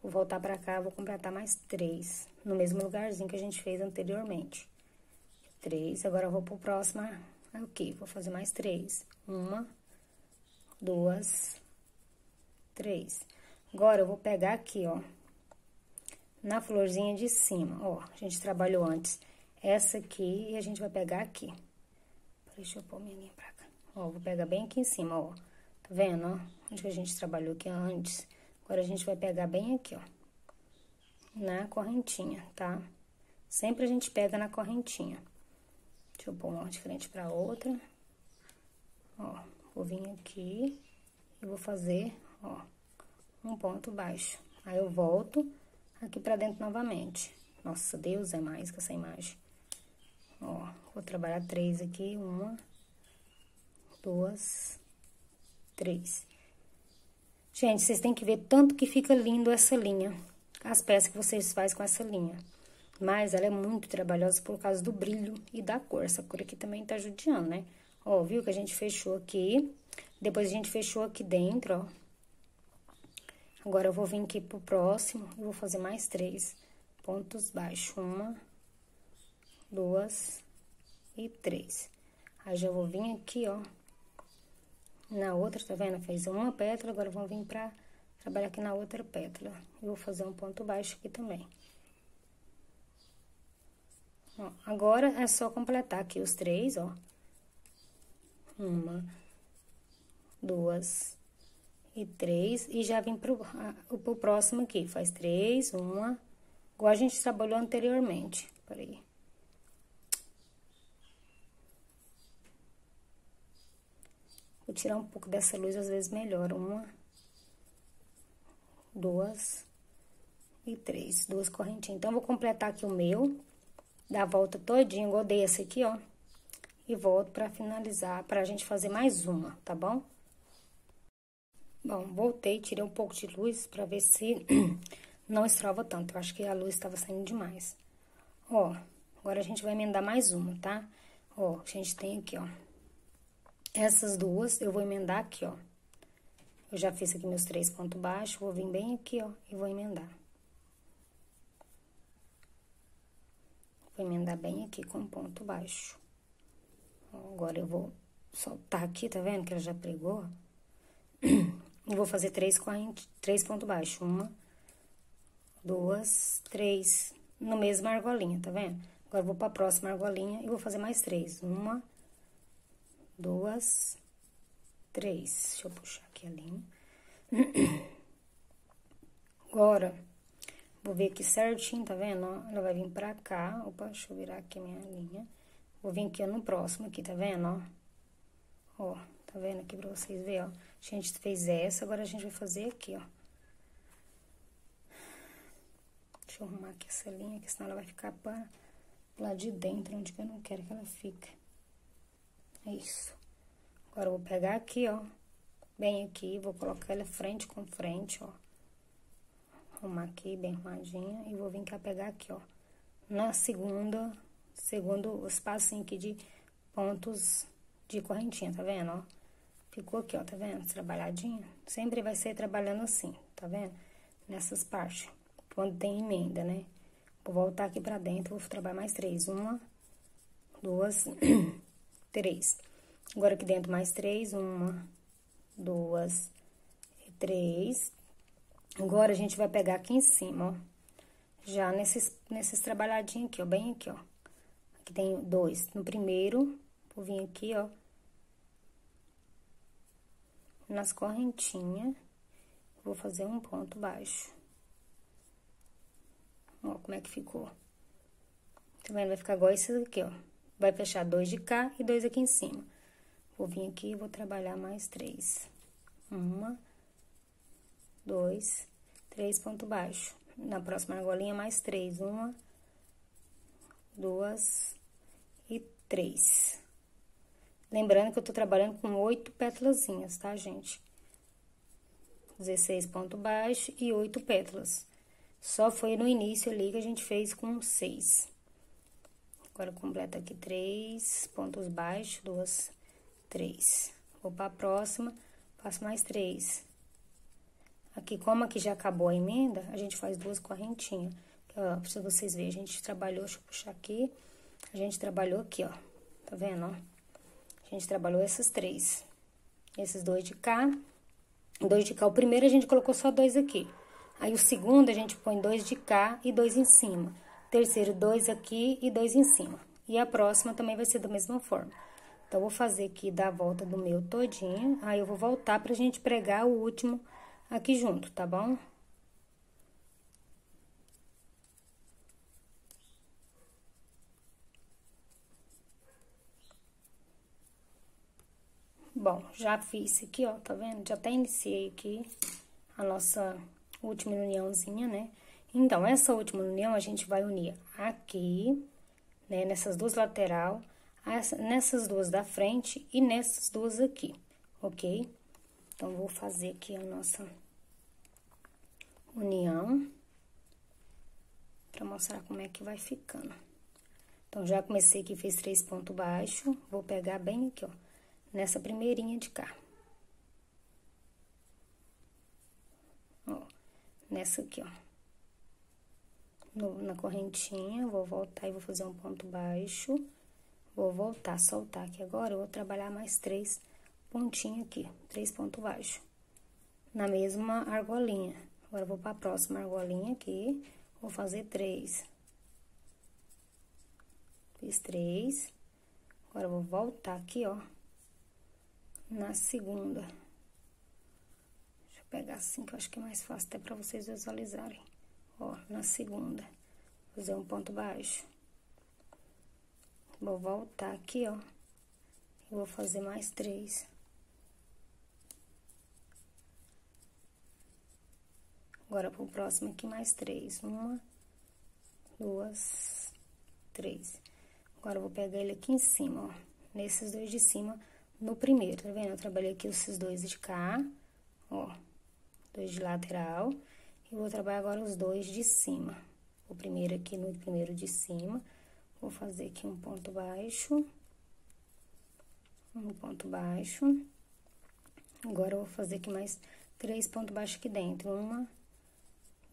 Vou voltar pra cá, vou completar mais 3, no mesmo lugarzinho que a gente fez anteriormente. 3, agora eu vou pro próximo aqui, vou fazer mais 3. 1, 2, 3. Agora, eu vou pegar aqui, ó, na florzinha de cima, ó, a gente trabalhou antes essa aqui e a gente vai pegar aqui. Deixa eu pôr minha linha pra cá. Ó, vou pegar bem aqui em cima, ó. Tá vendo, ó? Onde que a gente trabalhou aqui antes. Agora, a gente vai pegar bem aqui, ó. Na correntinha, tá? Sempre a gente pega na correntinha. Deixa eu pôr uma de frente pra outra. Ó, vou vir aqui e vou fazer, ó, um ponto baixo. Aí, eu volto aqui pra dentro novamente. Nossa, Deus é mais que essa imagem. Ó, vou trabalhar 3 aqui. 1, 2, 3. Gente, vocês têm que ver tanto que fica lindo essa linha. As peças que vocês fazem com essa linha. Mas ela é muito trabalhosa por causa do brilho e da cor. Essa cor aqui também tá judiando, né? Ó, viu que a gente fechou aqui. Depois a gente fechou aqui dentro, ó. Agora, eu vou vir aqui pro próximo e vou fazer mais 3 pontos baixos. 1, 2 e 3. Aí, já vou vir aqui, ó, na outra, tá vendo? Fez uma pétala, agora vamos vir pra trabalhar aqui na outra pétala. Eu vou fazer um ponto baixo aqui também. Ó, agora, é só completar aqui os 3, ó. 1, 2 e 3. E já vim pro próximo aqui. Faz 3, 1, igual a gente trabalhou anteriormente. Peraí. Vou tirar um pouco dessa luz, às vezes melhora. 1, 2 e 3. 2 correntinhas. Então, vou completar aqui o meu, dar a volta todinha, igual dei esse aqui, ó. E volto pra finalizar, pra gente fazer mais uma, tá bom? Bom, voltei, tirei um pouco de luz pra ver se não estrova tanto. Eu acho que a luz estava saindo demais. Ó, agora a gente vai emendar mais uma, tá? Ó, a gente tem aqui, ó. Essas duas, eu vou emendar aqui, ó. Eu já fiz aqui meus 3 pontos baixos, vou vir bem aqui, ó, e vou emendar. Vou emendar bem aqui com ponto baixo. Ó, agora, eu vou soltar aqui, tá vendo que ela já pregou? E vou fazer 3 pontos baixos. 1, 2, 3, no mesmo argolinha, tá vendo? Agora, eu vou pra próxima argolinha e vou fazer mais 3. 1, 2, 3. Deixa eu puxar aqui a linha. Agora, vou ver aqui certinho, tá vendo? Ó, ela vai vir pra cá. Opa, deixa eu virar aqui a minha linha. Vou vir aqui, ó, no próximo aqui, tá vendo, ó? Ó, tá vendo aqui pra vocês verem, ó? A gente fez essa, agora a gente vai fazer aqui, ó. Deixa eu arrumar aqui essa linha, que senão ela vai ficar pra lá de dentro, onde que eu não quero que ela fique. É isso. Agora, eu vou pegar aqui, ó, bem aqui, vou colocar ela frente com frente, ó. Arrumar aqui, bem arrumadinha, e vou vir cá pegar aqui, ó. Na segundo espacinho aqui de pontos de correntinha, tá vendo, ó? Ficou aqui, ó, tá vendo? Trabalhadinho. Sempre vai ser trabalhando assim, tá vendo? Nessas partes, quando tem emenda, né? Vou voltar aqui pra dentro, vou trabalhar mais 3. 1, 2, 3. Agora, aqui dentro, mais 3. 1, 2 e 3. Agora, a gente vai pegar aqui em cima, ó. Já nesses trabalhadinhos aqui, ó, bem aqui, ó. Aqui tem 2. No primeiro, vou vir aqui, ó. Nas correntinhas, vou fazer um ponto baixo. Ó, como é que ficou. Tá vendo? Vai ficar igual esse aqui, ó. Vai fechar 2 de cá e 2 aqui em cima. Vou vir aqui e vou trabalhar mais 3. 1, 2, 3 ponto baixo. Na próxima argolinha, mais 3. 1, 2 e 3. Lembrando que eu tô trabalhando com 8 pétalazinhas, tá, gente? 16 ponto baixo e 8 pétalas. Só foi no início ali que a gente fez com 6. Agora, completa aqui 3 pontos baixos, 2, 3. Vou pra próxima, faço mais 3. Aqui, como aqui já acabou a emenda, a gente faz 2 correntinhas. Ó, pra vocês verem, a gente trabalhou, deixa eu puxar aqui. A gente trabalhou aqui, ó. Tá vendo, ó? A gente trabalhou essas 3. Esses 2 de cá. 2 de cá. O primeiro a gente colocou só 2 aqui. Aí, o segundo a gente põe 2 de cá e 2 em cima. Terceiro, 2 aqui e 2 em cima. E a próxima também vai ser da mesma forma. Então, vou fazer aqui da volta do meu todinho. Aí, eu vou voltar pra gente pregar o último aqui junto, tá bom? Bom, já fiz aqui, ó, tá vendo? Já até iniciei aqui a nossa última uniãozinha, né? Então, essa última união a gente vai unir aqui, né? Nessas duas lateral, nessas duas da frente e nessas duas aqui, ok? Então, vou fazer aqui a nossa união pra mostrar como é que vai ficando. Então, já comecei aqui, fiz 3 pontos baixos, vou pegar bem aqui, ó, nessa primeirinha de cá. Ó, nessa aqui, ó. Na correntinha, vou voltar e vou fazer um ponto baixo. Vou voltar, soltar aqui agora, eu vou trabalhar mais 3 pontinhos aqui, 3 pontos baixos. Na mesma argolinha. Agora, eu vou pra próxima argolinha aqui, vou fazer 3. Fiz 3. Agora, eu vou voltar aqui, ó, na segunda. Deixa eu pegar assim, que eu acho que é mais fácil até pra vocês visualizarem. Ó, na segunda, fazer um ponto baixo. Vou voltar aqui, ó, e vou fazer mais 3. Agora, pro próximo aqui, mais 3. 1, 2, 3. Agora, eu vou pegar ele aqui em cima, ó, nesses 2 de cima, no primeiro, tá vendo? Eu trabalhei aqui esses 2 de cá, ó, 2 de lateral, e vou trabalhar agora os 2 de cima. O primeiro aqui no primeiro de cima, vou fazer aqui um ponto baixo, um ponto baixo. Agora, eu vou fazer aqui mais 3 pontos baixos aqui dentro. 1,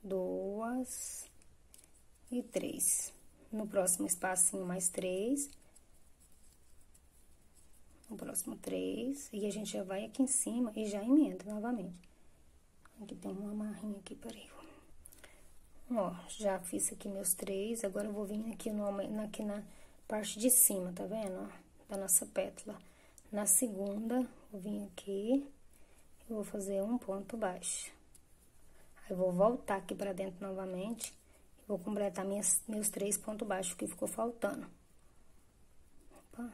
2 e 3. No próximo espacinho, mais 3. No próximo, 3. E a gente já vai aqui em cima e já emenda novamente. Aqui tem uma amarrinha aqui, peraí. Ó, já fiz aqui meus 3. Agora, eu vou vir aqui, aqui na parte de cima, tá vendo? Ó, da nossa pétala. Na segunda, vou vir aqui e vou fazer um ponto baixo. Aí, vou voltar aqui pra dentro novamente e vou completar meus 3 pontos baixos que ficou faltando. Opa.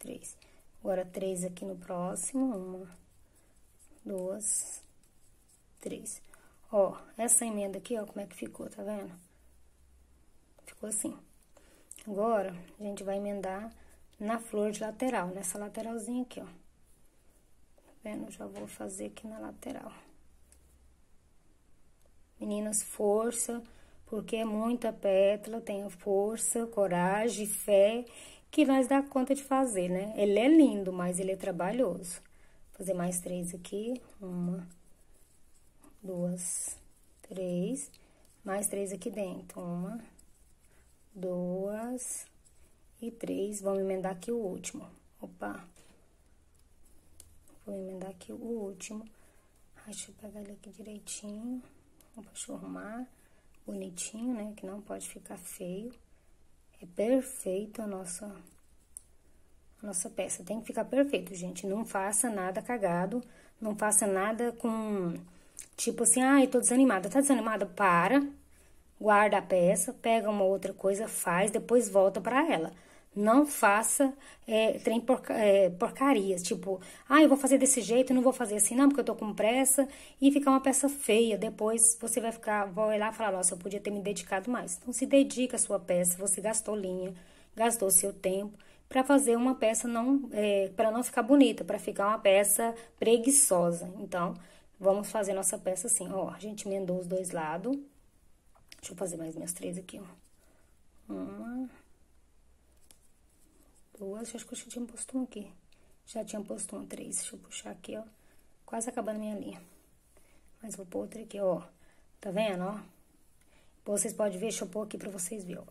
3. Agora, 3 aqui no próximo. 1, 2, 3. Ó, essa emenda aqui, ó, como é que ficou, tá vendo? Ficou assim. Agora, a gente vai emendar na flor de lateral, nessa lateralzinha aqui, ó. Tá vendo? Já vou fazer aqui na lateral. Meninas, força, porque é muita pétala, tenha força, coragem, fé, que nós dá conta de fazer, né? Ele é lindo, mas ele é trabalhoso. Vou fazer mais 3 aqui. 1, 2, 3. Mais 3 aqui dentro. 1, 2 e 3. Vamos emendar aqui o último. Opa. Vou emendar aqui o último. Ai, deixa eu pegar ele aqui direitinho. Deixa eu arrumar bonitinho, né? Que não pode ficar feio. É perfeito a nossa peça. Tem que ficar perfeito, gente. Não faça nada cagado. Não faça nada com... Tipo assim, ai, tô desanimada. Tá desanimada? Para. guarda a peça, pega uma outra coisa, faz, depois volta pra ela. Não faça porcarias, tipo, eu vou fazer desse jeito, não vou fazer assim não, porque eu tô com pressa, e ficar uma peça feia. Depois você vai olhar e falar, nossa, eu podia ter me dedicado mais. Então, se dedica a sua peça, você gastou linha, gastou seu tempo, para fazer uma peça para não ficar bonita, para ficar uma peça preguiçosa. Então, vamos fazer nossa peça assim, ó, a gente emendou os dois lados. Deixa eu fazer mais minhas 3 aqui, ó. Uma... 2, acho que eu já tinha posto um aqui. Já tinha posto um, 3. Deixa eu puxar aqui, ó. Quase acabando a minha linha. Mas vou pôr outra aqui, ó. Tá vendo, ó? Vocês podem ver, deixa eu pôr aqui pra vocês verem, ó.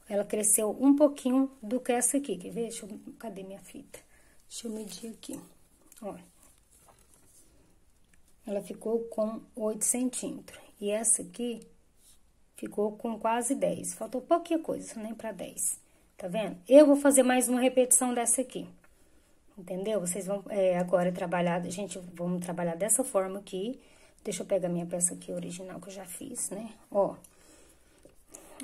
Ela cresceu um pouquinho do que essa aqui, quer ver? Cadê minha fita? Deixa eu medir aqui, ó. Ela ficou com 8 centímetros. E essa aqui ficou com quase 10. Faltou pouquinha coisa, nem pra 10. Tá vendo? Eu vou fazer mais uma repetição dessa aqui. Entendeu? Vocês vão agora trabalhar, vamos trabalhar dessa forma aqui. Deixa eu pegar minha peça aqui original que eu já fiz, né? Ó.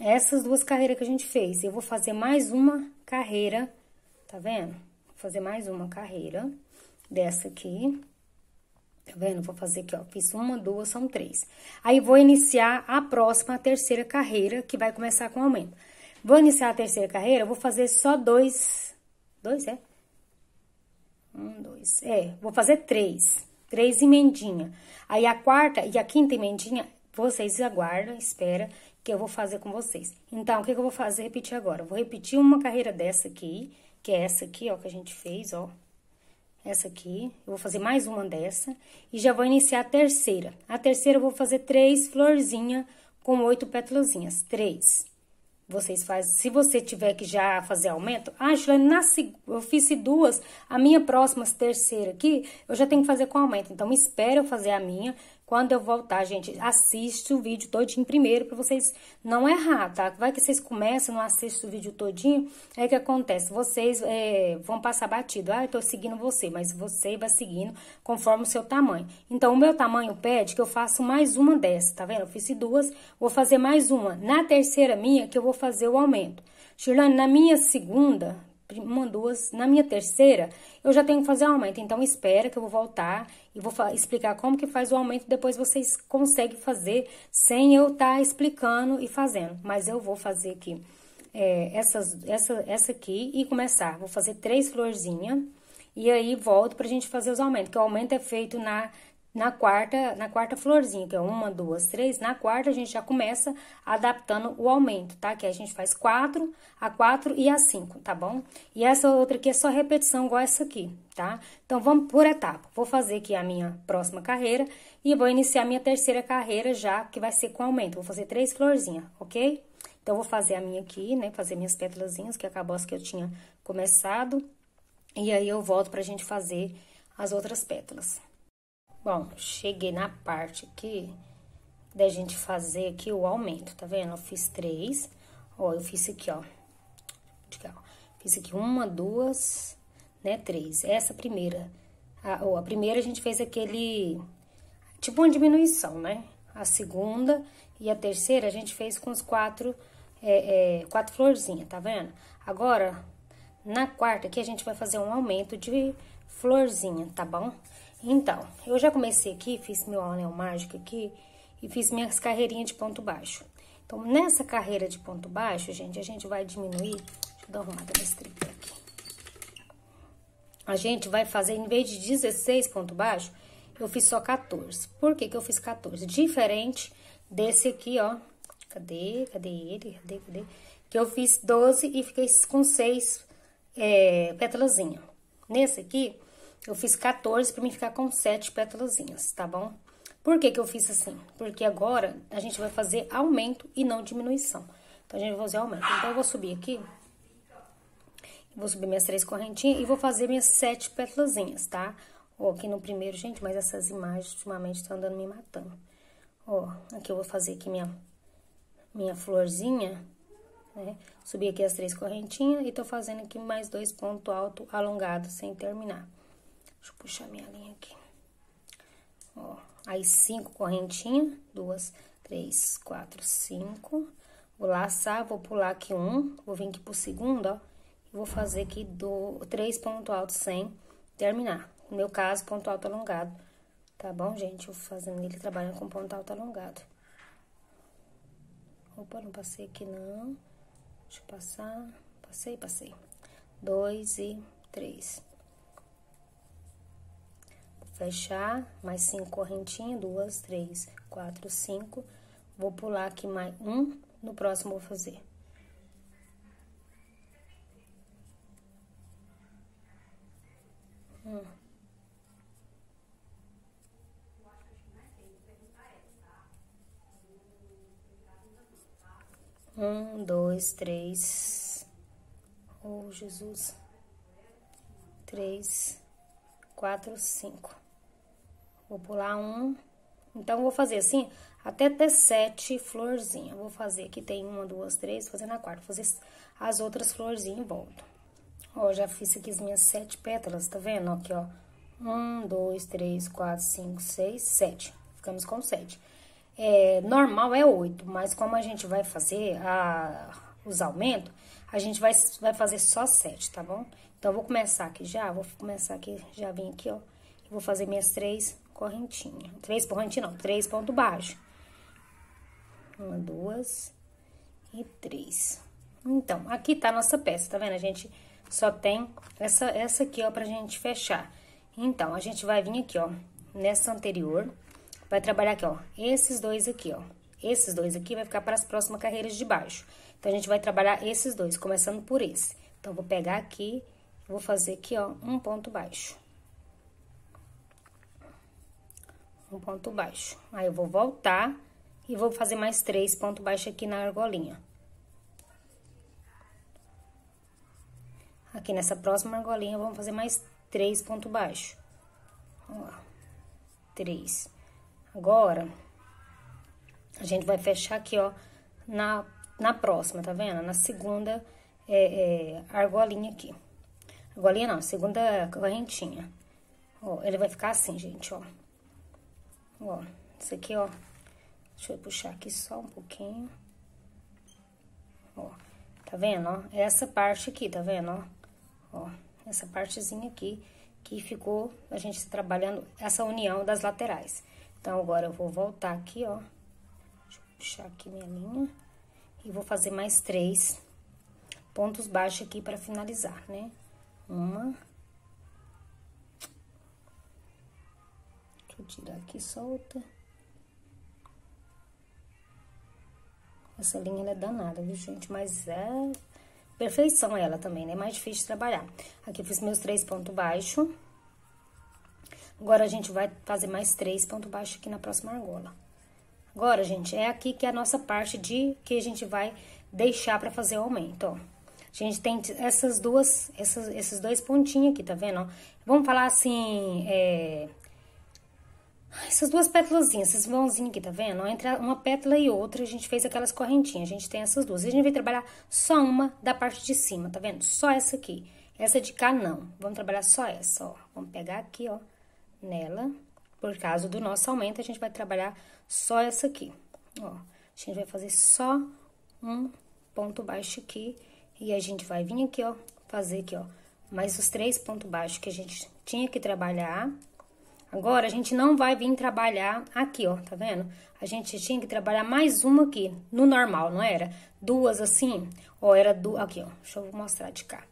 Essas 2 carreiras que a gente fez. Eu vou fazer mais uma carreira, tá vendo? Vou fazer mais uma carreira dessa aqui. Tá vendo? Vou fazer aqui, ó. Fiz 1, 2, são 3. Aí, vou iniciar a próxima, a terceira carreira, que vai começar com aumento. Vou iniciar a terceira carreira, vou fazer só 2. 2, é? 1, 2. Vou fazer 3. 3 emendinha. Aí, a quarta e a quinta emendinha, vocês aguardam, espera, que eu vou fazer com vocês. Então, o que eu vou fazer? Repetir agora. Eu vou repetir uma carreira dessa aqui, que é essa aqui, ó, que a gente fez, ó. Essa aqui. Eu vou fazer mais uma dessa. E já vou iniciar a terceira. A terceira eu vou fazer 3 florzinhas com 8 pétalazinhas. 3. Vocês fazem, se você tiver que já fazer aumento, Juliane, eu fiz 2, a minha próxima terceira aqui, eu já tenho que fazer com aumento. Então, espera eu fazer a minha. Quando eu voltar, gente, assiste o vídeo todinho primeiro, pra vocês não errar, tá? Vai que vocês começam, não assistem o vídeo todinho, aí o que acontece? Vocês vão passar batido. Eu tô seguindo você, mas você vai seguindo conforme o seu tamanho. Então, o meu tamanho pede que eu faça mais uma dessa, tá vendo? Eu fiz 2, vou fazer mais uma. Na terceira minha, que eu vou fazer o aumento. Shirlane, na minha segunda... 1, 2, na minha terceira, eu já tenho que fazer o aumento. Então, espera que eu vou voltar e vou explicar como que faz o aumento. Depois, vocês conseguem fazer sem eu estar explicando e fazendo. Mas eu vou fazer aqui essa aqui e começar. Vou fazer 3 florzinhas e aí volto pra gente fazer os aumentos. Que o aumento é feito na quarta florzinha, que é 1, 2, 3. Na quarta, a gente já começa adaptando o aumento, tá? Que a gente faz 4, a 4 e a 5, tá bom? E essa outra aqui é só repetição, igual essa aqui, tá? Então, vamos por etapa. Vou fazer aqui a minha próxima carreira e vou iniciar a minha terceira carreira já, que vai ser com aumento. Vou fazer 3 florzinhas, ok? Então, vou fazer a minha aqui, né? Fazer minhas pétalazinhas, que acabou as que eu tinha começado. E aí, eu volto pra gente fazer as outras pétalas. Bom, cheguei na parte aqui da gente fazer aqui o aumento, tá vendo? Eu fiz 3, ó, eu fiz aqui, ó. Fiz aqui 1, 2, né, 3. Essa primeira, a primeira a gente fez aquele, tipo uma diminuição, né? A segunda e a terceira a gente fez com os 4 florzinhas, tá vendo? Agora, na quarta aqui a gente vai fazer um aumento de florzinha, tá bom? Então, eu já comecei aqui, fiz meu anel mágico aqui e fiz minhas carreirinhas de ponto baixo. Então, nessa carreira de ponto baixo, gente, a gente vai diminuir... Deixa eu dar uma arrumada nesse tripé aqui. A gente vai fazer, em vez de 16 ponto baixo, eu fiz só 14. Por que que eu fiz 14? Diferente desse aqui, ó. Cadê ele? Cadê? Que eu fiz 12 e fiquei com 6 pétalazinhas. Nesse aqui... Eu fiz 14 pra mim ficar com 7 pétalazinhas, tá bom? Por que que eu fiz assim? Porque agora a gente vai fazer aumento e não diminuição. Então, a gente vai fazer aumento. Então, eu vou subir aqui. Vou subir minhas 3 correntinhas e vou fazer minhas 7 pétalazinhas, tá? Ó, aqui no primeiro, gente, mas essas imagens ultimamente estão andando me matando. Ó, aqui eu vou fazer aqui minha florzinha, né? Subi aqui as 3 correntinhas e tô fazendo aqui mais 2 pontos altos alongados sem terminar. Deixa eu puxar minha linha aqui. Ó, aí 5 correntinhas, 2, 3, 4, 5. Vou laçar, vou pular aqui um, vou vir aqui pro segundo, ó. E vou fazer aqui 3 pontos altos sem terminar. No meu caso, ponto alto alongado. Tá bom, gente? Eu vou fazendo ele trabalhando com ponto alto alongado. Opa, não passei aqui, não. Deixa eu passar. Passei. 2 e 3. Vou fechar, mais 5 correntinhas, 2, 3, 4, 5. Vou pular aqui mais um, no próximo vou fazer. Um, dois, três. Oh, Jesus. 3, 4, 5. Vou pular um. Então, vou fazer assim, até ter 7 florzinhas. Vou fazer aqui, tem 1, 2, 3, fazendo a quarta. Vou fazer as outras florzinhas em volta. Ó, já fiz aqui as minhas 7 pétalas, tá vendo? Aqui, ó. 1, 2, 3, 4, 5, 6, 7. Ficamos com 7. Normal é 8, mas como a gente vai fazer os aumentos, a gente vai fazer só 7, tá bom? Então, eu vou começar aqui já, já vim aqui, ó. E vou fazer minhas 3 correntinhas. 3 correntinhas não, 3 pontos baixos. 1, 2 e 3. Então, aqui tá a nossa peça, tá vendo? A gente só tem essa aqui, ó, pra gente fechar. Então, a gente vai vir aqui, ó, nessa anterior, vai trabalhar aqui, ó, esses dois aqui, ó. Esses dois aqui vai ficar para as próximas carreiras de baixo. Então, a gente vai trabalhar esses dois, começando por esse. Então, vou pegar aqui, vou fazer aqui, ó, um ponto baixo. Um ponto baixo. Aí, eu vou voltar e vou fazer mais 3 pontos baixos aqui na argolinha. Aqui nessa próxima argolinha, vamos fazer mais 3 pontos baixos. Ó, 3. Agora, a gente vai fechar aqui, ó, na próxima, tá vendo? Na segunda argolinha aqui. Argolinha não, segunda correntinha. Ó, ele vai ficar assim, gente, ó. Ó, isso aqui, ó. Deixa eu puxar aqui só um pouquinho. Ó, tá vendo, ó? Essa parte aqui, tá vendo, ó? Ó, essa partezinha aqui, que ficou a gente trabalhando essa união das laterais. Então, agora eu vou voltar aqui, ó. Deixa eu puxar aqui minha linha. E vou fazer mais 3 pontos baixos aqui pra finalizar, né? Uma. Deixa eu tirar aqui, solta. Essa linha, ela é danada, viu, gente? Mas é perfeição ela também, né? É mais difícil de trabalhar. Aqui eu fiz meus 3 pontos baixos. Agora, a gente vai fazer mais 3 pontos baixos aqui na próxima argola. Agora, gente, é aqui que é a nossa parte que a gente vai deixar pra fazer o aumento, ó. A gente tem esses dois pontinhos aqui, tá vendo, ó? Vamos falar assim, essas duas pétalazinhas, esses vãozinhos aqui, tá vendo? Entre uma pétala e outra, a gente fez aquelas correntinhas. A gente tem essas duas. E a gente vai trabalhar só uma da parte de cima, tá vendo? Só essa aqui. Essa de cá, não. Vamos trabalhar só essa, ó. Vamos pegar aqui, ó, nela. Por causa do nosso aumento, a gente vai trabalhar só essa aqui, ó. A gente vai fazer só um ponto baixo aqui. E a gente vai vir aqui, ó, fazer aqui, ó, mais os 3 pontos baixos que a gente tinha que trabalhar. Agora, a gente não vai vir trabalhar aqui, ó, tá vendo? A gente tinha que trabalhar mais uma aqui, no normal, não era? Duas assim, ó, era duas, aqui, ó, deixa eu mostrar de cá.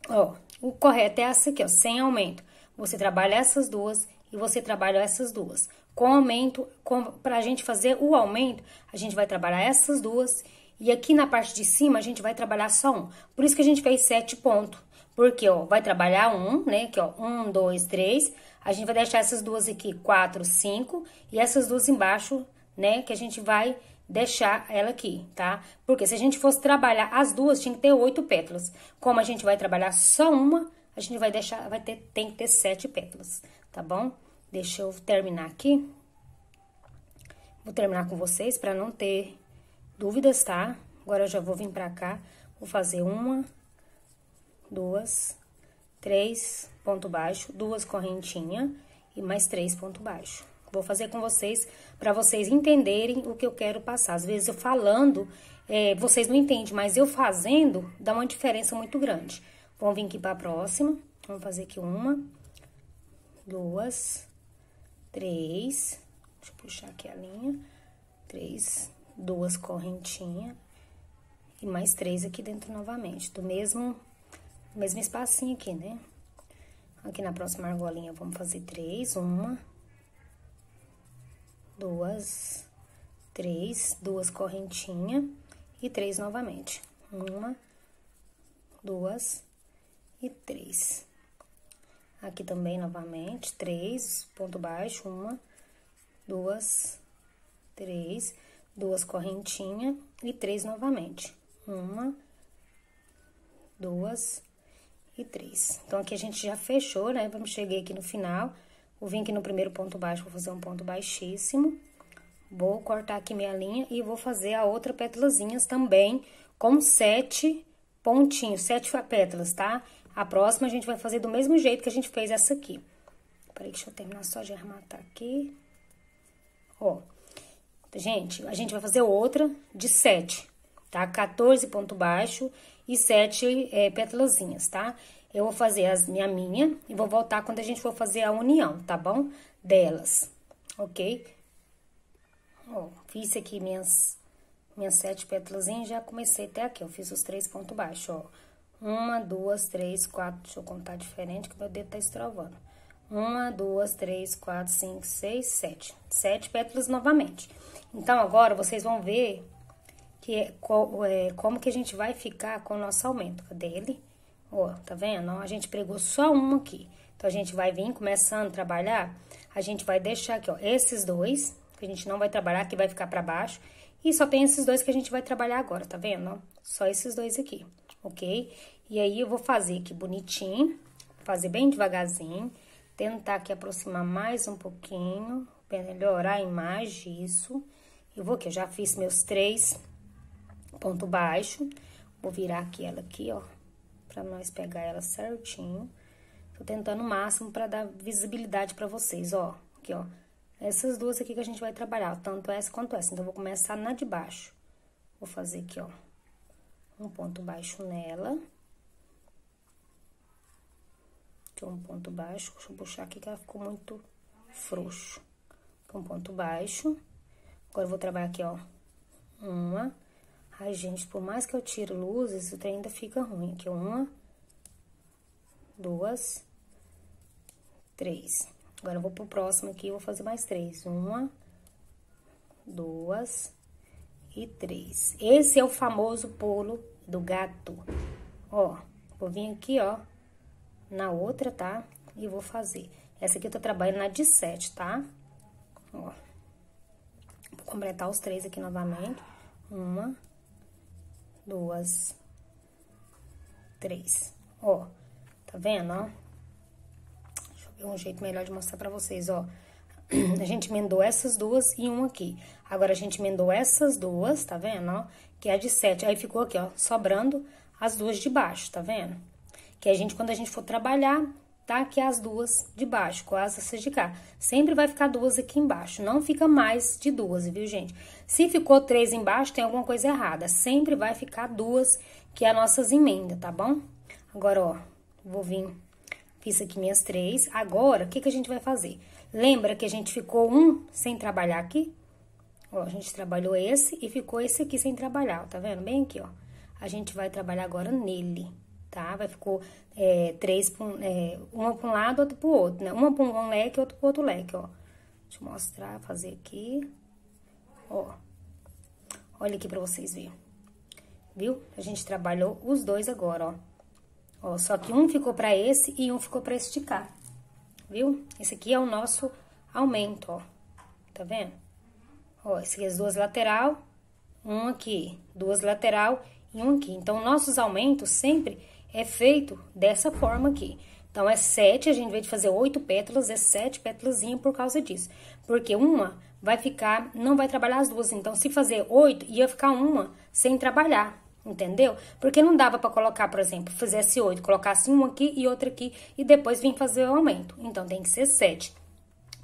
Ó, o correto é essa aqui, ó, sem aumento. Você trabalha essas duas e você trabalha essas duas. Com aumento, pra gente fazer o aumento, a gente vai trabalhar essas duas e aqui na parte de cima a gente vai trabalhar só um. Por isso que a gente fez 7 pontos. Porque, ó, vai trabalhar um, né? Aqui, ó, 1, 2, 3. A gente vai deixar essas duas aqui, 4, 5. E essas duas embaixo, né? Que a gente vai deixar ela aqui, tá? Porque se a gente fosse trabalhar as duas, tinha que ter 8 pétalas. Como a gente vai trabalhar só uma, a gente vai deixar, tem que ter 7 pétalas, tá bom? Deixa eu terminar aqui. Vou terminar com vocês pra não ter dúvidas, tá? Agora eu já vou vir pra cá, vou fazer 1, 2, 3 ponto baixo, 2 correntinhas e mais 3 ponto baixo. Vou fazer com vocês, pra vocês entenderem o que eu quero passar. Às vezes eu falando, vocês não entendem, mas eu fazendo, dá uma diferença muito grande. Vamos vir aqui pra próxima. Vamos fazer aqui 1, 2, 3. Deixa eu puxar aqui a linha. 3, 2 correntinhas. E mais 3 aqui dentro novamente, do mesmo espacinho aqui, né? Aqui na próxima argolinha, vamos fazer 3, 1, 2, 3, 2 correntinhas e 3 novamente. 1, 2 e 3. Aqui também, novamente, 3, ponto baixo, 1, 2, 3, 2 correntinhas e 3 novamente. 1, 2 e 3. Então, aqui a gente já fechou, né? Vamos chegar aqui no final. Vou vir aqui no primeiro ponto baixo, vou fazer um ponto baixíssimo. Vou cortar aqui minha linha e vou fazer a outra pétalazinhas também com 7 pontinhos, 7 pétalas, tá? A próxima a gente vai fazer do mesmo jeito que a gente fez essa aqui. Peraí, deixa eu terminar só de arrematar aqui. Ó, gente, a gente vai fazer outra de 7, tá? 14 ponto baixo e 7 pétalazinhas, tá? Eu vou fazer a minha e vou voltar quando a gente for fazer a união, tá bom? Delas, ok? Ó, fiz aqui minhas 7 pétalazinhas e já comecei até aqui, eu fiz os 3 pontos baixos, ó. 1, 2, 3, 4, deixa eu contar diferente que meu dedo tá estrovando. 1, 2, 3, 4, 5, 6, 7. 7 pétalas novamente. Então, agora, vocês vão ver que como que a gente vai ficar com o nosso aumento. Cadê ele? Ó, tá vendo? Ó, a gente pregou só uma aqui. Então, a gente vai vir começando a trabalhar, a gente vai deixar aqui, ó, esses dois, que a gente não vai trabalhar, que vai ficar pra baixo. E só tem esses dois que a gente vai trabalhar agora, tá vendo? Ó, só esses dois aqui, ok? E aí, eu vou fazer aqui bonitinho, fazer bem devagarzinho, tentar aqui aproximar mais um pouquinho, melhorar a imagem, isso. Eu vou aqui, eu já fiz meus 3 ponto baixo, vou virar aqui ela aqui, ó, pra nós pegar ela certinho. Tô tentando o máximo pra dar visibilidade pra vocês, ó, aqui, ó. Essas duas aqui que a gente vai trabalhar, tanto essa quanto essa. Então, eu vou começar na de baixo. Vou fazer aqui, ó, um ponto baixo nela. Aqui, um ponto baixo. Deixa eu puxar aqui que ela ficou muito frouxo. Um ponto baixo. Agora, eu vou trabalhar aqui, ó, uma. Ai, gente, por mais que eu tire luzes, o trem ainda fica ruim. Aqui, 1, 2, 3. Agora, eu vou pro próximo aqui e vou fazer mais 3. 1, 2 e 3. Esse é o famoso pulo do gato. Ó, vou vir aqui, ó, na outra, tá? E vou fazer. Essa aqui eu tô trabalhando na de 7, tá? Ó. Vou completar os 3 aqui novamente. 1, 2, 3. Ó, tá vendo, ó? Deixa eu ver um jeito melhor de mostrar pra vocês, ó. A gente emendou essas duas e uma aqui. Agora, a gente emendou essas duas, tá vendo, ó? Que é a de 7. Aí, ficou aqui, ó, sobrando as duas de baixo, tá vendo? Que a gente, quando a gente for trabalhar, tá aqui as duas de baixo, com essas de cá. Sempre vai ficar duas aqui embaixo, não fica mais de duas, viu, gente? Se ficou 3 embaixo, tem alguma coisa errada. Sempre vai ficar duas, que é as nossas emendas, tá bom? Agora, ó, vou vir, fiz aqui minhas 3. Agora, o que que a gente vai fazer? Lembra que a gente ficou um sem trabalhar aqui? Ó, a gente trabalhou esse e ficou esse aqui sem trabalhar, ó, tá vendo? Bem aqui, ó. A gente vai trabalhar agora nele, tá? Vai ficou uma para um lado, outra pro outro, né? Uma para um leque, outra pro outro leque, ó. Deixa eu mostrar, fazer aqui. Ó. Olha aqui pra vocês verem. Viu? A gente trabalhou os dois agora, ó. Ó, só que um ficou pra esse e um ficou pra este de cá. Viu? Esse aqui é o nosso aumento, ó. Tá vendo? Ó, esse aqui é as duas lateral, um aqui, duas lateral e um aqui. Então, nossos aumentos sempre é feito dessa forma aqui. Então, é 7, a gente, em vez de fazer 8 pétalas, é 7 pétalazinhas por causa disso. Porque uma vai ficar, não vai trabalhar as duas. Então, se fazer 8, ia ficar uma sem trabalhar, entendeu? Porque não dava pra colocar, por exemplo, fizesse 8, colocasse uma aqui e outra aqui, e depois vir fazer o aumento. Então, tem que ser 7.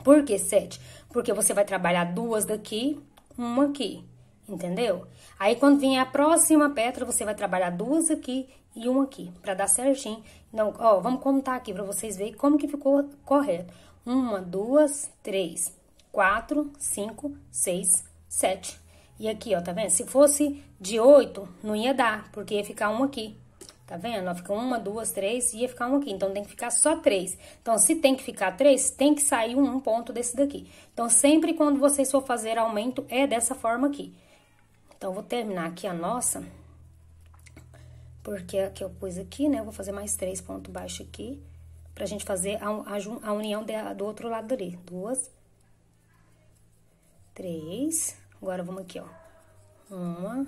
Por que 7? Porque você vai trabalhar duas daqui, uma aqui, entendeu? Aí, quando vier a próxima pétala, você vai trabalhar duas aqui e uma aqui, pra dar certinho. Então, ó, vamos contar aqui pra vocês verem como que ficou correto. 1, 2, 3, 4, 5, 6, 7. E aqui, ó, tá vendo? Se fosse de 8, não ia dar, porque ia ficar um aqui. Tá vendo? Ó, fica 1, 2, 3, ia ficar um aqui. Então, tem que ficar só 3. Então, se tem que ficar 3, tem que sair um ponto desse daqui. Então, sempre quando vocês for fazer aumento, é dessa forma aqui. Então, vou terminar aqui a nossa. Porque aqui eu pus aqui, né? Eu vou fazer mais 3 pontos baixos aqui. Pra gente fazer a união do outro lado ali. 2, 3. Agora, vamos aqui, ó. 1,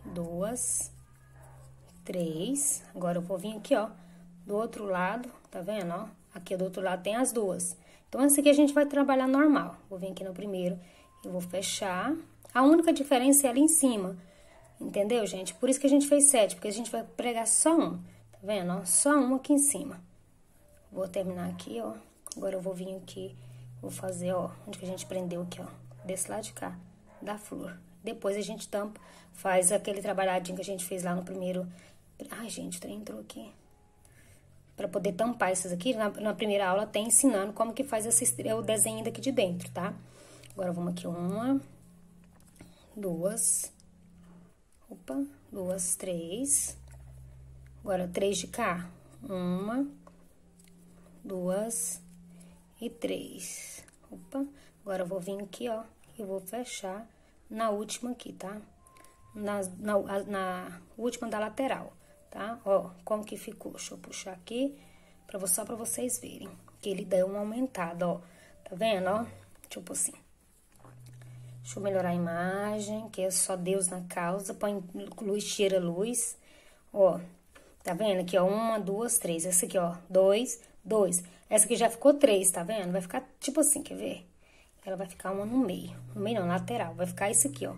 2, 3. Agora, eu vou vir aqui, ó, do outro lado, tá vendo, ó? Aqui do outro lado tem as duas. Então, essa aqui a gente vai trabalhar normal. Vou vir aqui no primeiro e vou fechar. A única diferença é ali em cima, entendeu, gente? Por isso que a gente fez 7, porque a gente vai pregar só um, tá vendo, ó? Só um aqui em cima. Vou terminar aqui, ó. Agora, eu vou vir aqui, vou fazer, ó, onde que a gente prendeu aqui, ó, desse lado de cá, da flor. Depois, a gente tampa, faz aquele trabalhadinho que a gente fez lá no primeiro... Ai, gente, o trem entrou aqui. Pra poder tampar essas aqui, na primeira aula tem ensinando como que faz o desenho daqui de dentro, tá? Agora, vamos aqui, 1, 2, opa, 2, 3. Agora, 3 de cá, 1, 2 e 3. Opa, agora eu vou vir aqui, ó, e vou fechar na última aqui, tá? Na última da lateral. Tá? Ó, como que ficou? Deixa eu puxar aqui, só pra vocês verem. Que ele deu uma aumentada, ó. Tá vendo, ó? Deixa eu pôr assim. Deixa eu melhorar a imagem, que é só Deus na causa. Põe luz, tira luz. Ó, tá vendo? Aqui, ó, 1, 2, 3. Essa aqui, ó, 2, 2. Essa aqui já ficou 3, tá vendo? Vai ficar tipo assim, quer ver? Ela vai ficar uma no meio. No meio não, lateral. Vai ficar isso aqui, ó.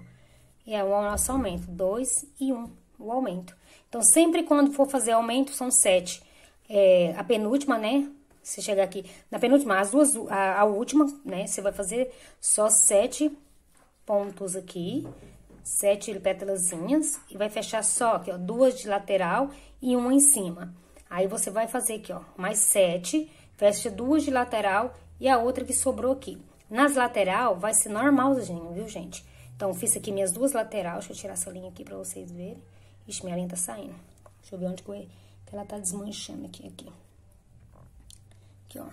E é o nosso aumento, 2 e 1, o aumento. Então, sempre quando for fazer aumento, são 7. A penúltima, né? Você chegar aqui, na penúltima, a última, né? Você vai fazer só 7 pontos aqui, 7 pétalazinhas, e vai fechar só aqui, ó, 2 de lateral e 1 em cima. Aí, você vai fazer aqui, ó, mais 7, fecha 2 de lateral e a outra que sobrou aqui. Nas lateral, vai ser normalzinho, viu, gente? Então, fiz aqui minhas 2 laterais, deixa eu tirar essa linha aqui pra vocês verem. Ixi, minha linha tá saindo. Deixa eu ver onde que ela tá desmanchando aqui. Aqui, ó.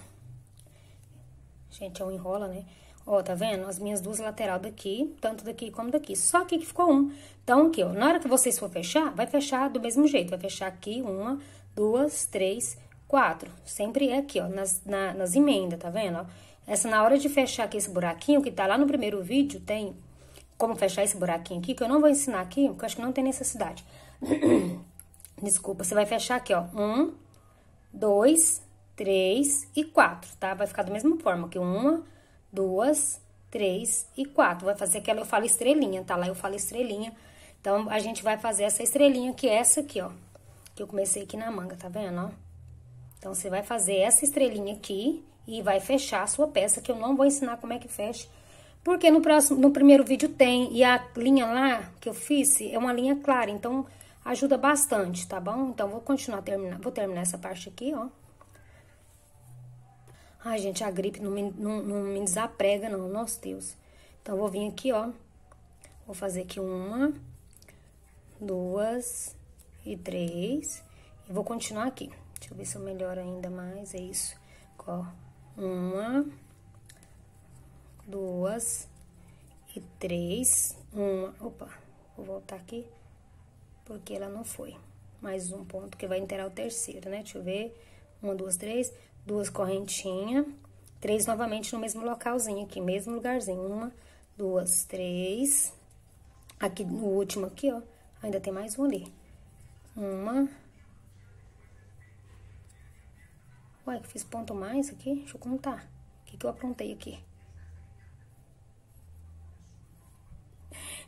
Gente, eu enrola, né? Ó, tá vendo? As minhas 2 laterais daqui, tanto daqui como daqui. Só aqui que ficou 1. Então, aqui, ó, na hora que vocês for fechar, vai fechar do mesmo jeito. Vai fechar aqui, 1, 2, 3, 4. Sempre é aqui, ó, nas emendas, tá vendo? Ó, essa, na hora de fechar aqui esse buraquinho, que tá lá no primeiro vídeo, tem como fechar esse buraquinho aqui, que eu não vou ensinar aqui, porque eu acho que não tem necessidade. Desculpa, você vai fechar aqui, ó, 1, 2, 3 e 4, tá? Vai ficar da mesma forma, aqui, 1, 2, 3 e 4. Vai fazer aquela, eu falo estrelinha, tá? Lá eu falo estrelinha. Então, a gente vai fazer essa estrelinha, que é essa aqui, ó, que eu comecei aqui na manga, tá vendo, ó? Então, você vai fazer essa estrelinha aqui e vai fechar a sua peça, que eu não vou ensinar como é que fecha. Porque no primeiro vídeo tem, e a linha lá que eu fiz é uma linha clara, então ajuda bastante, tá bom? Então, vou terminar essa parte aqui, ó. Ai, gente, a gripe não me desaprega, não, nosso Deus. Então, vou vir aqui, ó, vou fazer aqui 1, 2 e 3, e vou continuar aqui. Deixa eu ver se eu melhoro ainda mais, é isso. Ó, 1, 2 e 3, opa, vou voltar aqui, porque ela não foi. Mais um ponto que vai inteirar o terceiro, né? Deixa eu ver, 1, 2, 3, 2 correntinhas, 3 novamente no mesmo localzinho aqui, mesmo lugarzinho, 1, 2, 3, aqui no último aqui, ó, ainda tem mais um ali, 1, ué, fiz ponto mais aqui, deixa eu contar, o que eu aprontei aqui?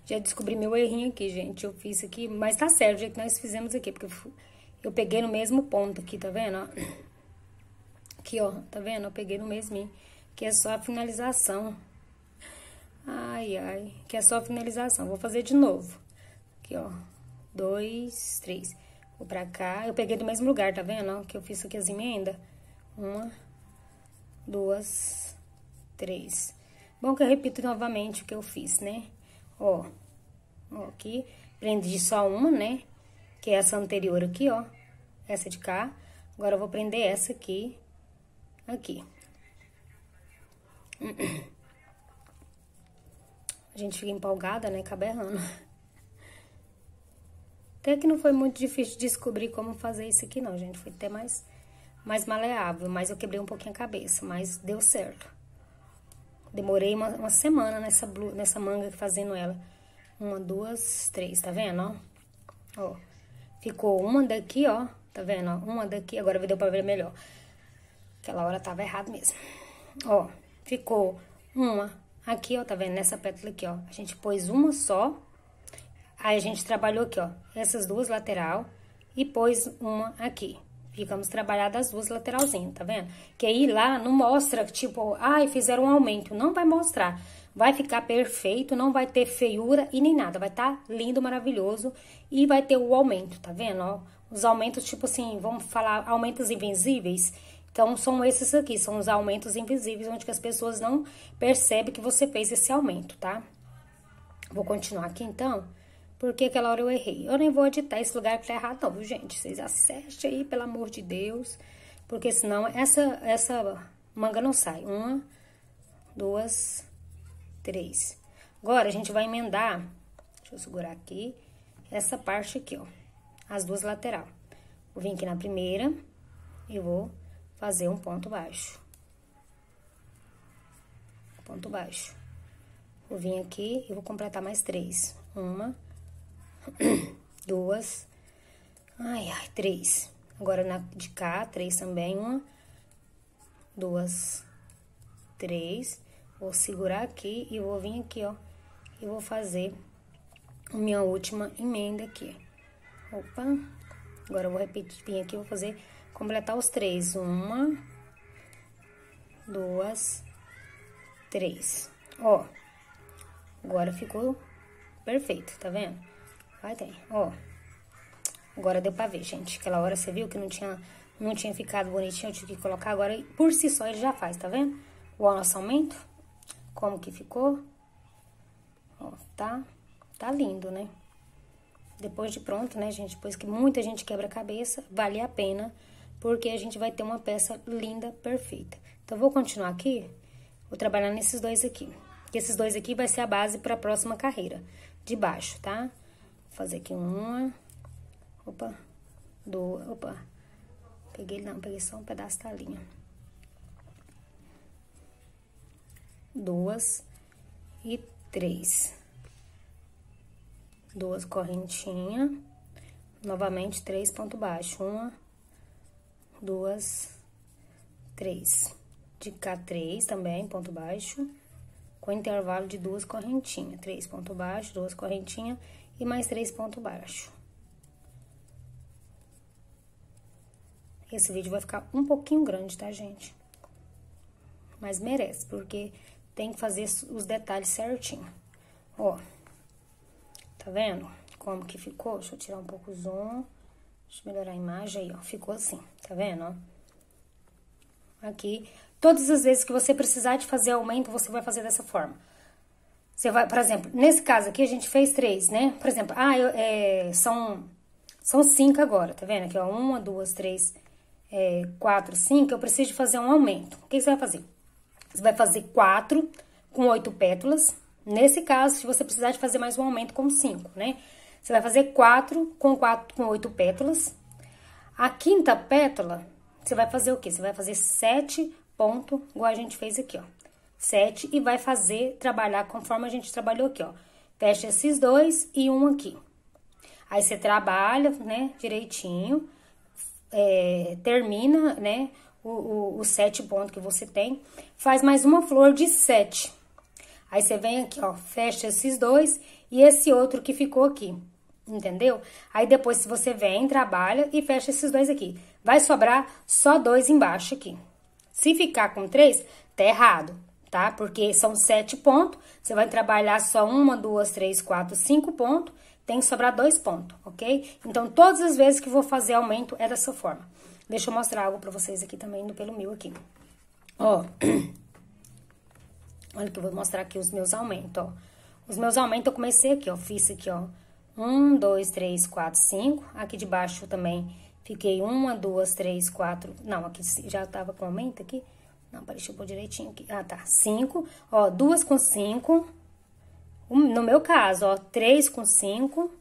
Já descobri meu errinho aqui, gente. Eu fiz aqui, mas tá certo o jeito que nós fizemos aqui, porque eu peguei no mesmo ponto aqui, tá vendo? Aqui, ó, tá vendo? Eu peguei no mesminho que é só a finalização. Ai, ai, que é só a finalização. Vou fazer de novo. Aqui, ó. 2, 3. Vou pra cá. Eu peguei do mesmo lugar, tá vendo? Ó, que eu fiz aqui as emendas. 1, 2, 3. Bom que eu repito novamente o que eu fiz, né? Ó. Ó, aqui. Prendi só uma, né? Que é essa anterior aqui, ó. Essa de cá. Agora eu vou prender essa aqui. Aqui. A gente fica empolgada, né? Acaba errando. Até que não foi muito difícil de descobrir como fazer isso aqui, não, gente. Foi até mais maleável, mas eu quebrei um pouquinho a cabeça, mas deu certo. Demorei uma semana nessa manga fazendo ela. 1, 2, 3, tá vendo, ó? Ó, ficou uma daqui, ó, tá vendo, ó? Uma daqui, agora deu pra ver melhor. Aquela hora tava errado mesmo. Ó, ficou uma aqui, ó, tá vendo? Nessa pétala aqui, ó. A gente pôs uma só. Aí, a gente trabalhou aqui, ó, essas duas lateral e pôs uma aqui. Ficamos trabalhando as duas lateralzinhas, tá vendo? Que aí, lá, não mostra, tipo, ai, fizeram um aumento. Não vai mostrar. Vai ficar perfeito, não vai ter feiura e nem nada. Vai tá lindo, maravilhoso e vai ter o aumento, tá vendo, ó? Os aumentos, tipo assim, vamos falar aumentos invisíveis. Então, são esses aqui, são os aumentos invisíveis, onde que as pessoas não percebem que você fez esse aumento, tá? Vou continuar aqui, então, porque aquela hora eu errei. Eu nem vou editar esse lugar que tá errado, não, viu, gente? Vocês acertem aí, pelo amor de Deus, porque senão essa manga não sai. 1, 2, 3. Agora, a gente vai emendar, deixa eu segurar aqui, essa parte aqui, ó, as duas lateral. Vou vir aqui na primeira e vou fazer um ponto baixo. Ponto baixo. Vou vir aqui e vou completar mais 3. 1, 2, ai, 3. Agora, de cá, 3 também. 1, 2, 3. Vou segurar aqui e vou vir aqui, ó. E vou fazer a minha última emenda aqui. Opa. Agora, eu vou repetir, vir aqui, vou fazer, completar os 3. 1, 2, 3. Ó. Agora ficou perfeito, tá vendo? Vai ter, ó. Agora deu pra ver, gente. Aquela hora você viu que não tinha ficado bonitinho, eu tive que colocar. Agora, por si só, ele já faz, tá vendo? O nosso aumento, como que ficou. Ó, tá lindo, né? Depois de pronto, né, gente? Depois que muita gente quebra a cabeça, vale a pena, porque a gente vai ter uma peça linda, perfeita. Então, eu vou continuar aqui, vou trabalhar nesses dois aqui. Esses dois aqui vai ser a base para a próxima carreira, de baixo, tá? Vou fazer aqui uma, opa, duas, opa, peguei só um pedaço da linha. 2 e 3. 2 correntinhas, novamente 3 ponto baixo. 1, 2, 3. De cá 3 também, ponto baixo. Com intervalo de 2 correntinhas. 3 ponto baixo, 2 correntinhas e mais 3 ponto baixo. Esse vídeo vai ficar um pouquinho grande, tá, gente? Mas merece, porque tem que fazer os detalhes certinho. Ó, tá vendo como que ficou? Deixa eu tirar um pouco o zoom. Deixa eu melhorar a imagem aí, ó. Ficou assim, tá vendo, ó? Aqui, todas as vezes que você precisar de fazer aumento, você vai fazer dessa forma. Você vai, por exemplo, nesse caso aqui, a gente fez 3, né? Por exemplo, são 5 agora, tá vendo? Aqui, ó, 1, 2, 3, 4, 5, eu preciso de fazer um aumento. O que você vai fazer? Você vai fazer 4 com 8 pétalas. Nesse caso, se você precisar de fazer mais um aumento com 5, né? Você vai fazer 4 com 8 pétalas. A quinta pétala, você vai fazer o quê? Você vai fazer 7 pontos, igual a gente fez aqui, ó. 7 e vai trabalhar conforme a gente trabalhou aqui, ó. Fecha esses dois e um aqui. Aí, você trabalha, né, direitinho, termina, né, os 7 pontos que você tem. Faz mais uma flor de 7. Aí, você vem aqui, ó, fecha esses dois e esse outro que ficou aqui, entendeu? Aí, depois, se você vem, trabalha e fecha esses dois aqui. Vai sobrar só 2 embaixo aqui. Se ficar com 3, tá errado, tá? Porque são 7 pontos, você vai trabalhar só 1, 2, 3, 4, 5 pontos, tem que sobrar 2 pontos, ok? Então, todas as vezes que vou fazer aumento é dessa forma. Deixa eu mostrar algo pra vocês aqui também, pelo meu aqui. Ó, olha que eu vou mostrar aqui os meus aumentos, ó. Os meus aumentos eu comecei aqui, ó, fiz aqui, ó, 1, 2, 3, 4, 5. Aqui de baixo também fiquei 1, 2, 3, 4. Não, aqui já tava com aumento aqui. Não, peraí, deixa eu pôr direitinho aqui. Ah, tá, 5. Ó, 2 com 5. No meu caso, ó, 3 com 5.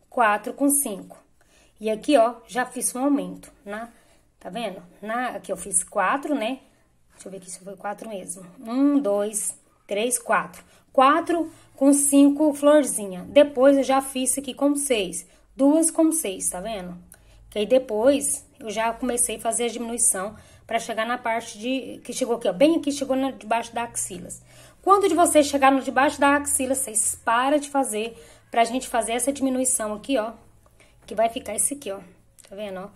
4 com 5. E aqui, ó, já fiz um aumento, né? Tá vendo? Aqui eu fiz 4, né? Deixa eu ver aqui se foi 4 mesmo. 1, 2, 3, 4. 4 com 5 florzinha. Depois eu já fiz aqui com 6. 2 com 6, tá vendo? Que aí depois eu já comecei a fazer a diminuição pra chegar na parte de... Que chegou aqui, ó. Bem aqui, chegou debaixo da axilas. Quando de vocês chegar no debaixo da axila, vocês param de fazer pra gente fazer essa diminuição aqui, ó. Que vai ficar esse aqui, ó. Tá vendo, ó?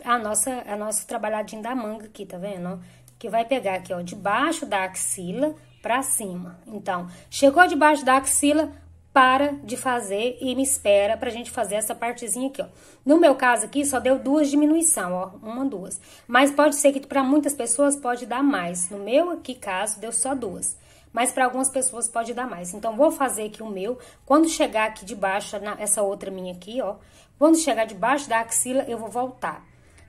A nossa trabalhadinha da manga aqui, tá vendo, ó? Que vai pegar aqui, ó, debaixo da axila pra cima. Então, chegou debaixo da axila, para de fazer e me espera pra gente fazer essa partezinha aqui, ó. No meu caso aqui, só deu 2 diminuição, ó, 1, 2. Mas pode ser que pra muitas pessoas pode dar mais. No meu aqui, caso, deu só 2. Mas pra algumas pessoas pode dar mais. Então, vou fazer aqui o meu. Quando chegar aqui debaixo, essa outra minha aqui, ó. Quando chegar debaixo da axila, eu vou voltar,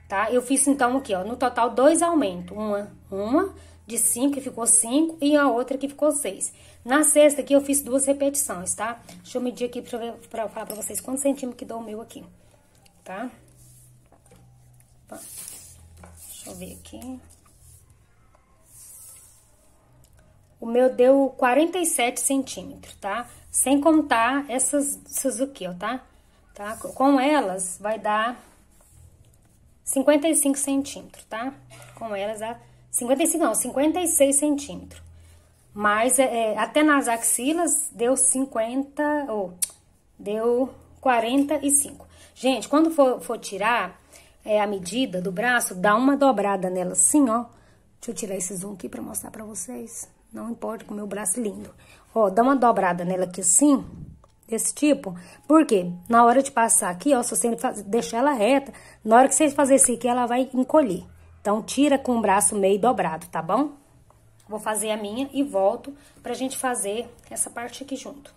tá? Eu fiz, então, aqui, ó, no total 2 aumentos. Uma de 5, que ficou 5, e a outra que ficou 6. Na sexta aqui, eu fiz 2 repetições, tá? Deixa eu medir aqui pra falar pra vocês quantos centímetros que dá o meu aqui, tá? Deixa eu ver aqui. O meu deu 47 centímetros, tá? Sem contar essas aqui, ó, tá? Com elas, vai dar 55 centímetros, tá? Com elas, 55 não, 56 centímetros. Mas, até nas axilas, deu 50, deu 45. Gente, quando for tirar a medida do braço, dá uma dobrada nela assim, ó. Deixa eu tirar esse zoom aqui pra mostrar pra vocês. Não importa com o meu braço lindo. Ó, dá uma dobrada nela aqui assim, desse tipo. Por quê? Na hora de passar aqui, ó, se você deixar ela reta, na hora que você fazer isso aqui, ela vai encolher. Então, tira com o braço meio dobrado, tá bom? Vou fazer a minha e volto pra gente fazer essa parte aqui junto.